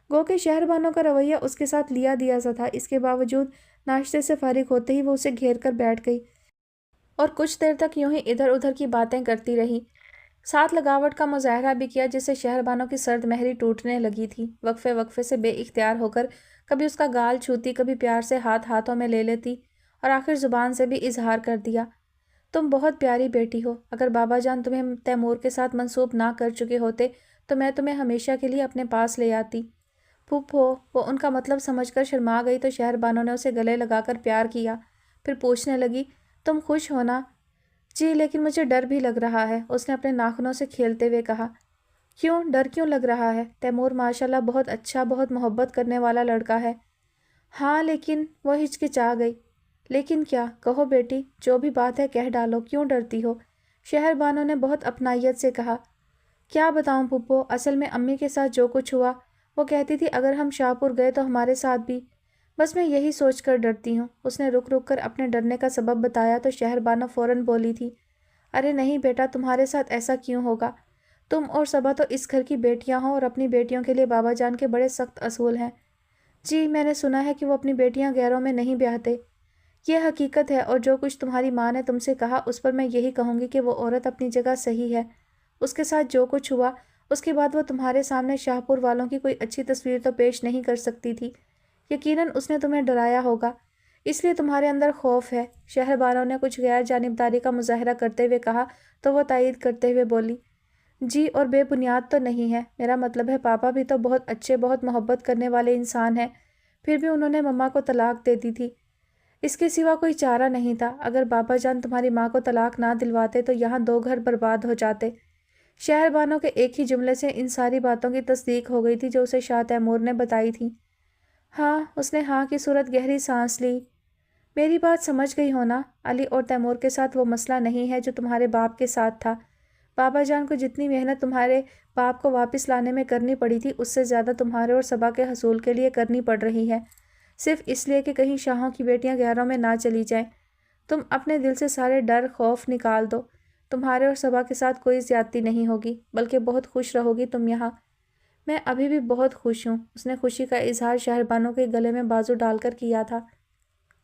گو کہ شہر بانوں کا رویہ اس کے ساتھ لیا دیا سا تھا، اس کے باوجود ناشتے سے فارغ ہوتے ہی وہ اسے گھیر کر بیٹھ گئی اور کچھ دیر تک یوں ہی ادھر ادھر کی باتیں کرتی رہی، ساتھ لگاوٹ کا مظاہرہ بھی کیا جس سے شہر بانوں کی سرد مہری ٹوٹنے لگی تھی۔ وقفے وقفے سے بے اختیار ہو کر کبھی اس کا گال چھوتی، کبھی پیار سے ہاتھوں میں لے لیتی اور آخر زبان سے بھی اظہار کر دیا، تم بہت پیاری بیٹی ہو، اگر بابا جان تمہیں تیمور کے ساتھ منسوب نہ کر چکے ہوتے تو میں تمہیں ہمیشہ کے لیے اپنے پاس لے آتی۔ پھوپھو، وہ ان کا مطلب سمجھ کر شرما گئی تو شہر بانو نے اسے گلے لگا کر پیار کیا، پھر پوچھنے لگی، تم خوش ہو نا؟ جی، لیکن مجھے ڈر بھی لگ رہا ہے، اس نے اپنے ناخنوں سے کھیلتے ہوئے کہا۔ کیوں ڈر کیوں لگ رہا ہے؟ تیمور ماشاءاللہ بہت اچھا، بہت محبت کرنے والا لڑکا ہے۔ ہاں لیکن، وہ ہچکچا گئی۔ لیکن کیا؟ کہو بیٹی، جو بھی بات ہے کہہ ڈالو، کیوں ڈرتی ہو؟ شہر بانو نے بہت اپنائیت سے کہا۔ کیا بتاؤں پھپھو، اصل میں امی کے ساتھ جو کچھ ہوا، وہ کہتی تھی اگر ہم شاہ پور گئے تو ہمارے ساتھ بھی، بس میں یہی سوچ کر ڈرتی ہوں۔ اس نے رک رک کر اپنے ڈرنے کا سبب بتایا تو شہر بانو فوراً بولی تھی، ارے نہیں بیٹا، تمہارے ساتھ ایسا کیوں ہوگا؟ تم اور صبا تو اس گھر کی بیٹیاں ہو اور اپنی بیٹیوں کے لیے بابا جان کے بڑے سخت اصول ہیں۔ جی، میں نے سنا ہے کہ وہ اپنی بیٹیاں غیروں میں نہیں بیاہتے۔ یہ حقیقت ہے، اور جو کچھ تمہاری ماں نے تم سے کہا اس پر میں یہی کہوں گی کہ وہ عورت اپنی جگہ صحیح ہے۔ اس کے ساتھ جو کچھ ہوا، اس کے بعد وہ تمہارے سامنے شاہ پور والوں کی کوئی اچھی تصویر تو پیش نہیں کر سکتی تھی۔ یقیناً اس نے تمہیں ڈرایا ہوگا، اس لیے تمہارے اندر خوف ہے۔ شہر بانو نے کچھ غیر جانبداری کا مظاہرہ کرتے ہوئے کہا تو وہ تائید کرتے ہوئے بولی، جی، اور بے بنیاد تو نہیں ہے، میرا مطلب ہے پاپا بھی تو بہت اچھے، بہت محبت کرنے والے انسان ہیں، پھر بھی انہوں نے مما کو طلاق دے دی تھی۔ اس کے سوا کوئی چارہ نہیں تھا، اگر بابا جان تمہاری ماں کو طلاق نہ دلواتے تو یہاں 2 گھر برباد ہو جاتے۔ شہر بانو کے ایک ہی جملے سے ان ساری باتوں کی تصدیق ہو گئی تھی جو اسے شاہ تیمور نے بتائی تھی۔ ہاں، اس نے ہاں کی صورت گہری سانس لی۔ میری بات سمجھ گئی ہو نا؟ علی اور تیمور کے ساتھ وہ مسئلہ نہیں ہے جو تمہارے باپ کے ساتھ تھا۔ بابا جان کو جتنی محنت تمہارے باپ کو واپس لانے میں کرنی پڑی تھی، اس سے زیادہ تمہارے اور صبا کے حصول کے لیے کرنی پڑ رہی ہے، صرف اس لیے کہ کہیں شاہوں کی بیٹیاں غیروں میں نہ چلی جائیں۔ تم اپنے دل سے سارے ڈر خوف نکال دو، تمہارے اور صبا کے ساتھ کوئی زیادتی نہیں ہوگی، بلکہ بہت خوش رہو گی تم یہاں۔ میں ابھی بھی بہت خوش ہوں، اس نے خوشی کا اظہار شہر بانو کے گلے میں بازو ڈال کر کیا تھا۔